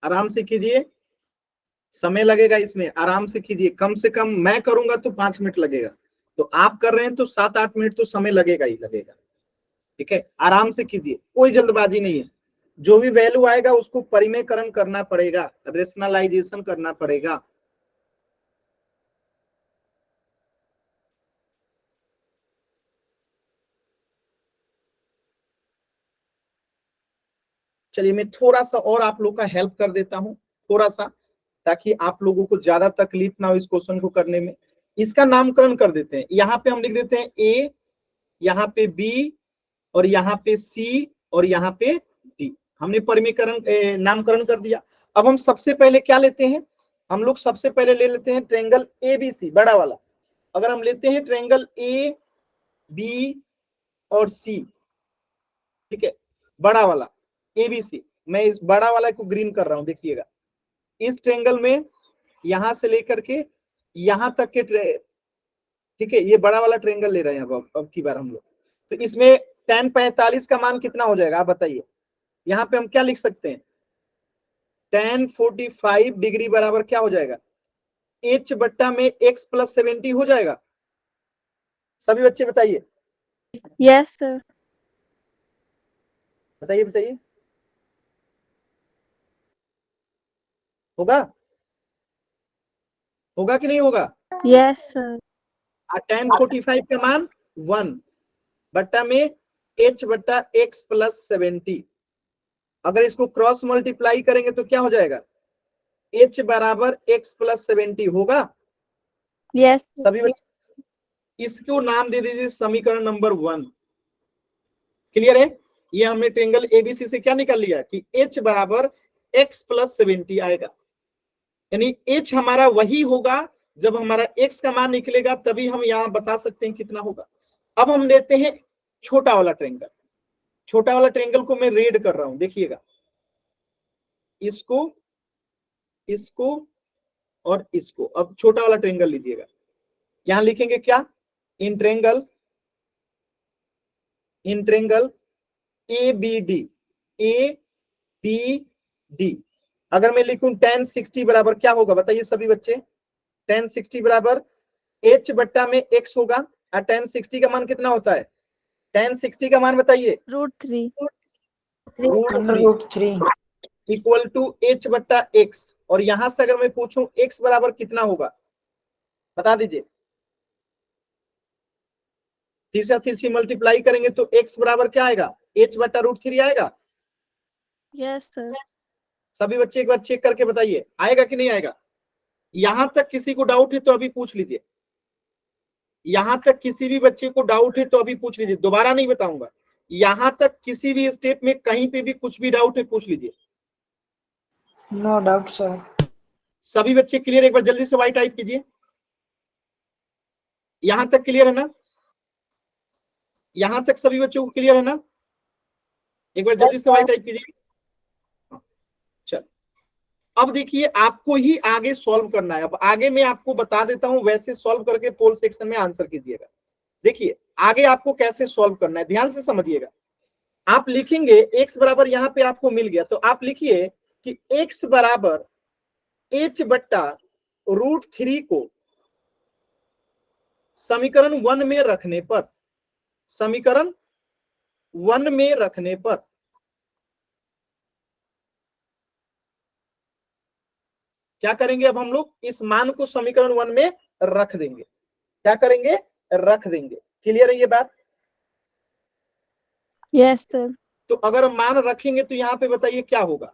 आराम से कीजिए। समय लगेगा इसमें, आराम से कीजिए, कम से कम मैं करूंगा तो 5 मिनट लगेगा, तो आप कर रहे हैं तो 7-8 मिनट तो समय लगेगा ही लगेगा। ठीक है, आराम से कीजिए, कोई जल्दबाजी नहीं है। जो भी वैल्यू आएगा उसको परिमेयकरण करना पड़ेगा, रेशनलाइजेशन करना पड़ेगा। चलिए मैं थोड़ा सा और आप लोग का हेल्प कर देता हूं, थोड़ा सा, ताकि आप लोगों को ज्यादा तकलीफ ना हो इस क्वेश्चन को करने में। इसका नामकरण कर देते हैं, यहाँ पे हम लिख देते हैं ए, यहाँ पे बी, और यहाँ पे सी, और यहाँ पे डी। हमने परिमेयकरण नामकरण कर दिया। अब हम सबसे पहले क्या लेते हैं, हम लोग सबसे पहले ले लेते हैं ट्रायंगल एबीसी बड़ा वाला। अगर हम लेते हैं ट्रायंगल ए बी और सी, ठीक है, बड़ा वाला एबीसी, मैं इस बड़ा वाला को ग्रीन कर रहा हूं, देखिएगा इस ट्रायंगल में यहां से लेकर के यहां तक के ठीक है, ये बड़ा वाला ट्रायंगल ले रहे हैं अब की बार हम लोग। तो इसमें tan 45 का मान कितना हो जाएगा आप बताइए। यहाँ पे हम क्या लिख सकते हैं, tan 45 डिग्री बराबर क्या हो जाएगा, h बट्टा में x प्लस 70 हो जाएगा। सभी बच्चे बताइए, यस सर। बताइए बताइए, होगा होगा कि नहीं होगा। Yes sir. tan 45 का मान 1 बट्टा में h बट्टा x प्लस 70। अगर इसको क्रॉस मल्टीप्लाई करेंगे तो क्या हो जाएगा, h बराबर x प्लस 70 होगा। यस सभी बच्चे इसको नाम दे दीजिए समीकरण नंबर 1। क्लियर है, ये हमने ट्रायंगल एबीसी से क्या निकाल लिया कि h बराबर x प्लस 70 आएगा, यानी h हमारा वही होगा जब हमारा x का मान निकलेगा, तभी हम यहां बता सकते हैं कितना होगा। अब हम लेते हैं छोटा वाला ट्रायंगल, छोटा वाला ट्रायंगल को मैं रेड कर रहा हूं, देखिएगा इसको, इसको और इसको। अब छोटा वाला ट्रायंगल लीजिएगा, यहां लिखेंगे क्या, in triangle A B D, A B D. अगर मैं लिखूं tan 60 बराबर क्या होगा बताइए सभी बच्चे, tan 60 बराबर h बट्टा में x होगा, और tan 60 का मान कितना होता है, tan 60 का मान बताइए √3 √3 इक्वल टू h बट्टा x। और यहां से अगर मैं पूछूं x बराबर कितना होगा बता दीजिए, तिरछी मल्टीप्लाई करेंगे तो x बराबर क्या आएगा, h बट्टा √3 आएगा। Yes sir. सभी बच्चे एक बार चेक करके बताइए आएगा कि नहीं आएगा। यहां तक किसी को डाउट है तो अभी पूछ लीजिए, यहां तक किसी भी बच्चे को डाउट है तो अभी पूछ लीजिए, दोबारा नहीं बताऊंगा। यहां तक किसी भी स्टेप में कहीं पे भी कुछ भी डाउट है पूछ लीजिए। No doubt sir. सभी बच्चे क्लियर, एक बार जल्दी से वाई टाइप कीजिए। यहां तक क्लियर है ना, यहां तक सभी बच्चों को क्लियर है ना, एक बार जल्दी से वाई टाइप कीजिए। चल अब देखिए आपको ही आगे सॉल्व करना है। अब आगे मैं आपको बता देता हूं, वैसे सॉल्व करके पोल सेक्शन में आंसर कीजिएगा। देखिए आगे आपको कैसे सॉल्व करना है, ध्यान से समझिएगा। आप लिखेंगे x बराबर, यहां पे आपको मिल गया तो आप लिखिए कि x बराबर h बट्टा √3 को समीकरण 1 में रखने पर, समीकरण 1 में रखने पर क्या करेंगे, अब हम लोग इस मान को समीकरण 1 में रख देंगे। क्या करेंगे, रख देंगे। क्लियर है ये बात। Yes sir. तो अगर मान रखेंगे तो यहाँ पे बताइए क्या होगा,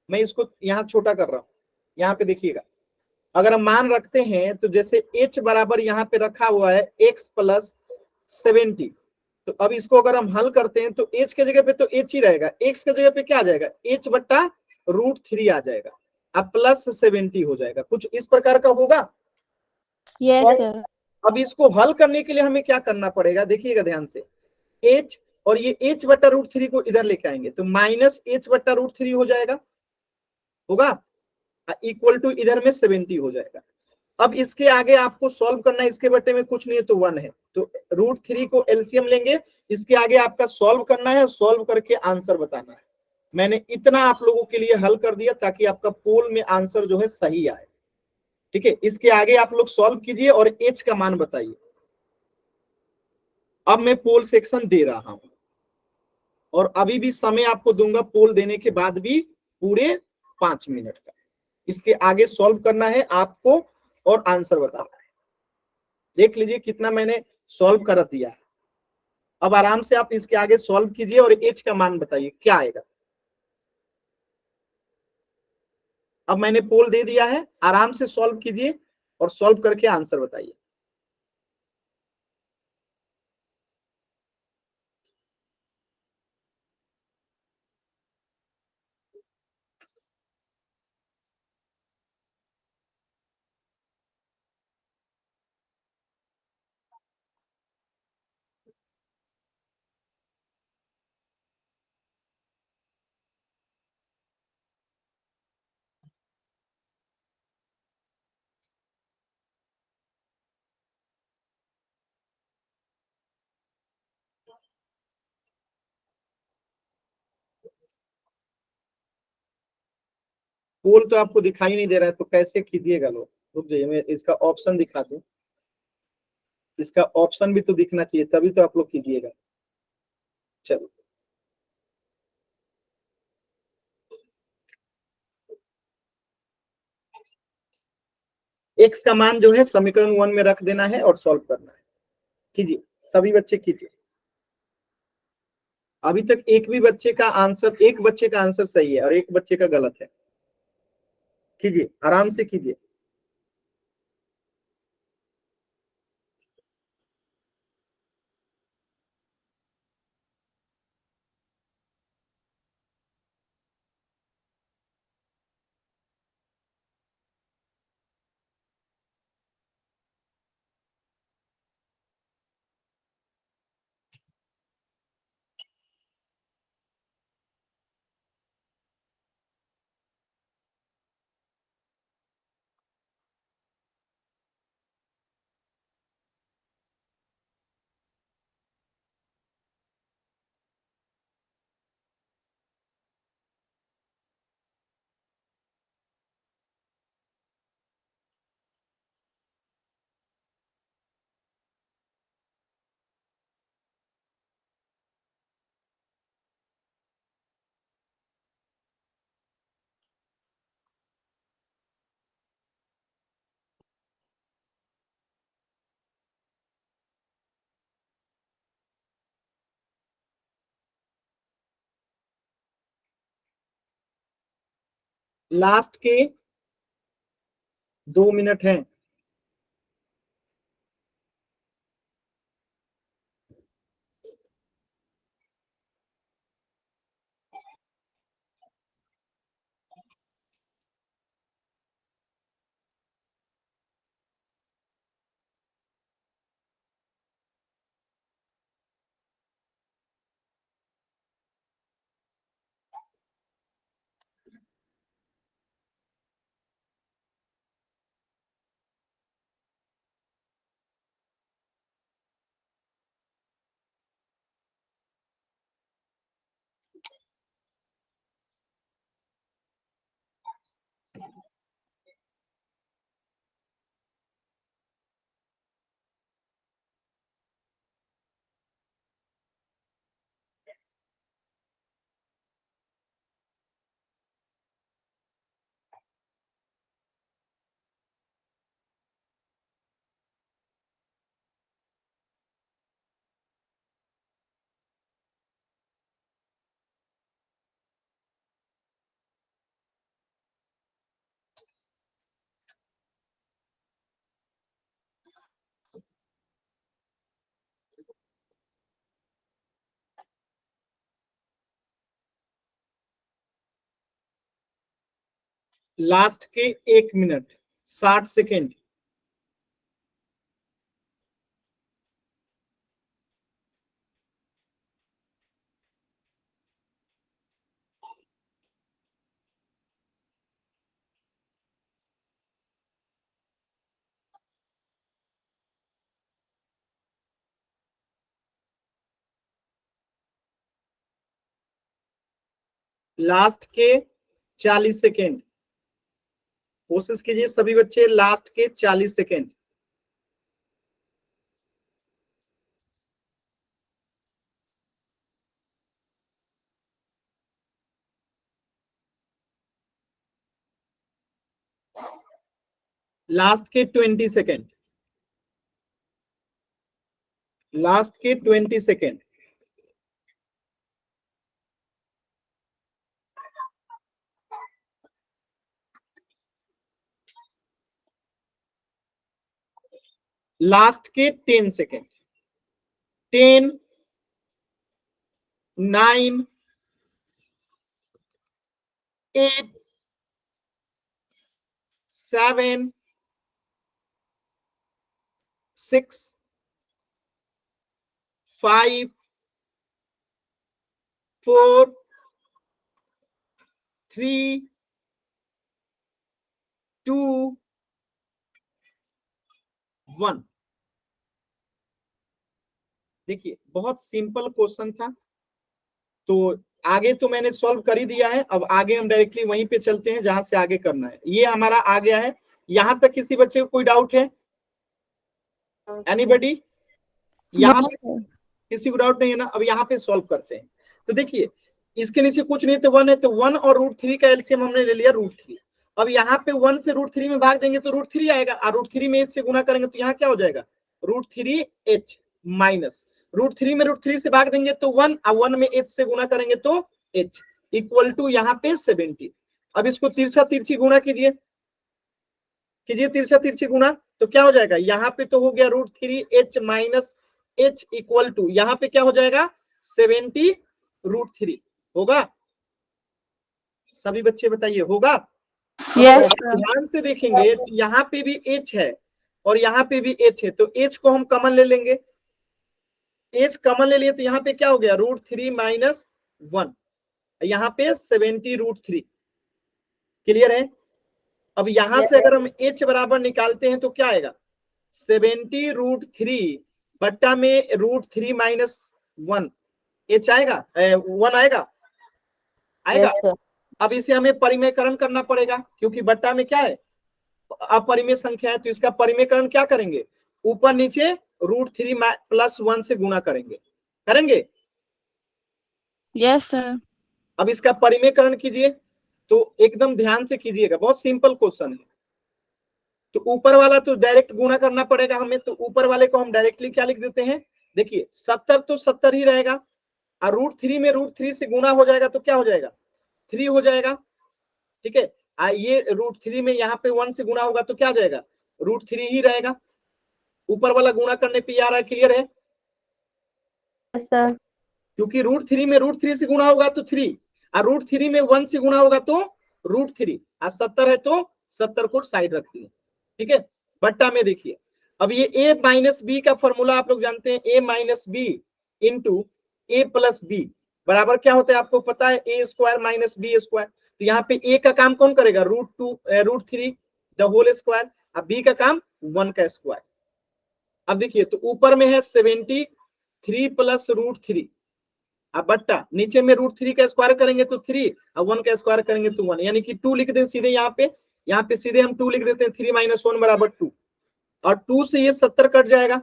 मैं इसको यहाँ छोटा कर रहा हूं, यहाँ पे देखिएगा। अगर हम मान रखते हैं तो जैसे h बराबर यहाँ पे रखा हुआ है x प्लस 70, तो अब इसको अगर हम हल करते हैं तो h के जगह पे तो h ही रहेगा, x के जगह पे क्या आ जाएगा, h बट्टा √3 आ जाएगा, अब प्लस 70 हो जाएगा, कुछ इस प्रकार का होगा। Yes sir. अब इसको हल करने के लिए हमें क्या करना पड़ेगा, देखिएगा ध्यान से, h और ये h बट्टा √3 को इधर लेके आएंगे तो माइनस h बट्टा √3 हो जाएगा, होगा, इक्वल टू इधर में 70 हो जाएगा। अब इसके आगे आपको सॉल्व करना है, इसके बट्टे में कुछ नहीं है तो 1 है, तो √3 को एलसीएम लेंगे, इसके आगे आपका सॉल्व करना है, सॉल्व करके आंसर बताना है। मैंने इतना आप लोगों के लिए हल कर दिया ताकि आपका पोल में आंसर जो है सही आए। ठीक है, इसके आगे आप लोग सॉल्व कीजिए और एच का मान बताइए। अब मैं पोल सेक्शन दे रहा हूं और अभी भी समय आपको दूंगा पोल देने के बाद भी पूरे 5 मिनट का। इसके आगे सॉल्व करना है आपको और आंसर बताना है। देख लीजिए कितना मैंने सॉल्व कर दिया है। अब आराम से आप इसके आगे सॉल्व कीजिए और एच का मान बताइए क्या आएगा। अब मैंने पोल दे दिया है, आराम से सॉल्व कीजिए और सॉल्व करके आंसर बताइए। पोल तो आपको दिखाई नहीं दे रहा है तो कैसे कीजिएगा लोग? रुक जाइए, मैं इसका ऑप्शन दिखा दूं। इसका ऑप्शन भी तो दिखना चाहिए तभी तो आप लोग कीजिएगा। चलो, एक्स का मान जो है समीकरण 1 में रख देना है और सॉल्व करना है। कीजिए, सभी बच्चे कीजिए। अभी तक एक बच्चे का आंसर सही है और एक बच्चे का गलत है। कीजिए, आराम से कीजिए। लास्ट के 2 मिनट हैं। लास्ट के 1 मिनट 60 सेकेंड। लास्ट के 40 सेकेंड, कोशिश कीजिए सभी बच्चे, लास्ट के 40 सेकेंड। लास्ट के 20 सेकेंड, लास्ट के 20 सेकेंड। लास्ट के 10 सेकेंड। 10, 9, 8, 7, 6, 5, 4, 3, 2, 1। देखिए बहुत सिंपल क्वेश्चन था, तो आगे तो मैंने सॉल्व कर ही दिया है। अब आगे हम डायरेक्टली वहीं पे चलते हैं जहां से आगे करना है। ये हमारा आ गया है। यहां तक किसी बच्चे को कोई डाउट है? एनीबॉडी? यहाँ Yes, पे sir. किसी को डाउट नहीं है ना? अब यहाँ पे सॉल्व करते हैं। तो देखिए इसके नीचे कुछ नहीं तो 1 है, तो 1 और √3 का एलसीएम हमने ले लिया √3। अब यहाँ पे 1 से √3 में भाग देंगे तो √3 आएगा, और √3 में h से गुना करेंगे तो यहाँ क्या हो जाएगा? √3h माइनस √3 में √3 से भाग देंगे तो 1, और 1 में h से गुना करेंगे तो h इक्वल टू यहाँ पे 70। अब इसको तिरछा तिरछी गुना कीजिए, कीजिए तिरछा तिरछी गुना, तो क्या हो जाएगा? यहाँ पे तो हो गया √3h minus h equal to यहाँ पे क्या हो जाएगा? 70 √3 होगा। सभी बच्चे बताइए होगा? Yes, अब sir. ध्यान से देखेंगे तो यहाँ पे भी h है और यहाँ पे भी h है, तो h को हम कॉमन ले लेंगे। h कॉमन ले लिए तो यहाँ पे क्या हो गया? √3 माइनस 1, यहाँ पे 70 √3। क्लियर है? अब यहां से अगर हम h बराबर निकालते हैं तो क्या आएगा? 70 √3 बट्टा में √3 माइनस 1, h आएगा, 1 आएगा, आएगा। अब इसे हमें परिमेयकरण करना पड़ेगा, क्योंकि बट्टा में क्या है? अपरिमेय संख्या है, तो इसका परिमेयकरण क्या करेंगे? ऊपर नीचे √3 प्लस 1 से गुना करेंगे, करेंगे। Yes, sir. अब इसका परिमेयकरण कीजिए, तो एकदम ध्यान से कीजिएगा, बहुत सिंपल क्वेश्चन है। तो ऊपर वाला तो डायरेक्ट गुना करना पड़ेगा हमें, तो ऊपर वाले को हम डायरेक्टली क्या लिख देते हैं? देखिए 70 तो 70 ही रहेगा, और √3 में √3 से गुना हो जाएगा तो क्या हो जाएगा? 3 हो जाएगा। ठीक है, ये √3 में यहाँ पे 1 से गुना होगा तो क्या आ जाएगा? √3 ही रहेगा। ऊपर वाला गुना करने पे आ रहा है, क्लियर है? Yes, sir. क्योंकि √3 में √3 से गुना होगा तो 3, और √3 में 1 से गुना होगा तो √3, और 70 है तो 70 को साइड रख दिए। ठीक है, बट्टा में देखिए, अब ये a माइनस बी का फॉर्मूला आप लोग जानते हैं, a minus B into A plus B बराबर क्या होता है आपको पता है? a square minus B square. तो यहाँ पे a का काम कौन करेगा? √3 द होल स्क्वायर, अब b का काम 1 का स्क्वायर। अब देखिए तो ऊपर में है 73 प्लस √3, अब बट्टा नीचे में √3 का स्क्वायर करेंगे तो 3, और 1 का स्क्वायर करेंगे तो 1, यानी कि 2 लिख दें सीधे। यहाँ पे सीधे हम 2 लिख देते हैं, 3 माइनस 1 बराबर 2, और 2 से ये 70 कट जाएगा।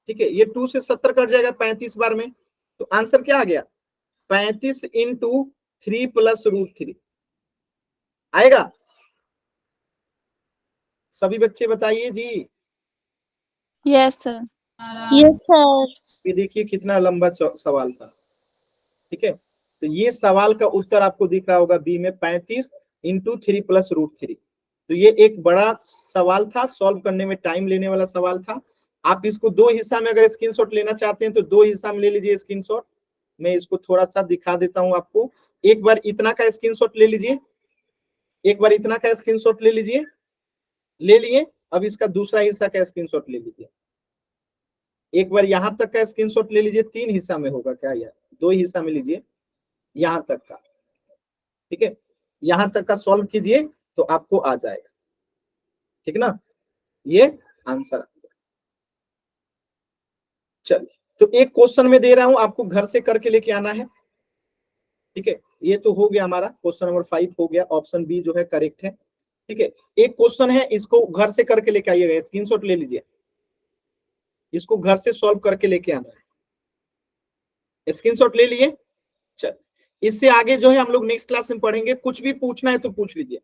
ठीक है, ये 2 से 70 कट जाएगा 35 बार में, तो आंसर क्या आ गया? 35 इंटू 3 प्लस √3 आएगा। सभी बच्चे बताइए जी। Yes, sir. Yes, sir. ये देखिए कितना लंबा सवाल था। ठीक है, तो ये सवाल का उत्तर आपको दिख रहा होगा बी में, 35 इंटू 3 प्लस √3। तो ये एक बड़ा सवाल था, सॉल्व करने में टाइम लेने वाला सवाल था। आप इसको दो हिस्सा में अगर स्क्रीनशॉट लेना चाहते हैं तो दो हिस्सा में ले लीजिए स्क्रीनशॉट। मैं इसको थोड़ा सा दिखा देता हूं आपको। एक बार इतना का स्क्रीनशॉट ले लीजिए, एक बार इतना का स्क्रीनशॉट ले लीजिए, ले लिए। अब इसका दूसरा हिस्सा का स्क्रीनशॉट ले लीजिए। एक बार यहां तक का स्क्रीनशॉट ले लीजिए, 3 हिस्सा में होगा क्या यार? 2 हिस्सा में लीजिए यहां तक का। ठीक है, यहां तक का सॉल्व कीजिए तो आपको आ जाएगा। ठीक ना, ये आंसर। चलिए, तो एक क्वेश्चन में दे रहा हूं, आपको घर से करके लेके आना है। ठीक है, ये तो हो गया हमारा क्वेश्चन नंबर 5 हो गया, ऑप्शन बी जो है करेक्ट है। ठीक है, एक क्वेश्चन है, इसको घर से करके लेके आइएगा, स्क्रीनशॉट ले लीजिए, इसको घर से सॉल्व करके लेके आना है। स्क्रीनशॉट ले लिए? चल, इससे आगे जो है हम लोग नेक्स्ट क्लास में पढ़ेंगे, कुछ भी पूछना है तो पूछ लीजिए।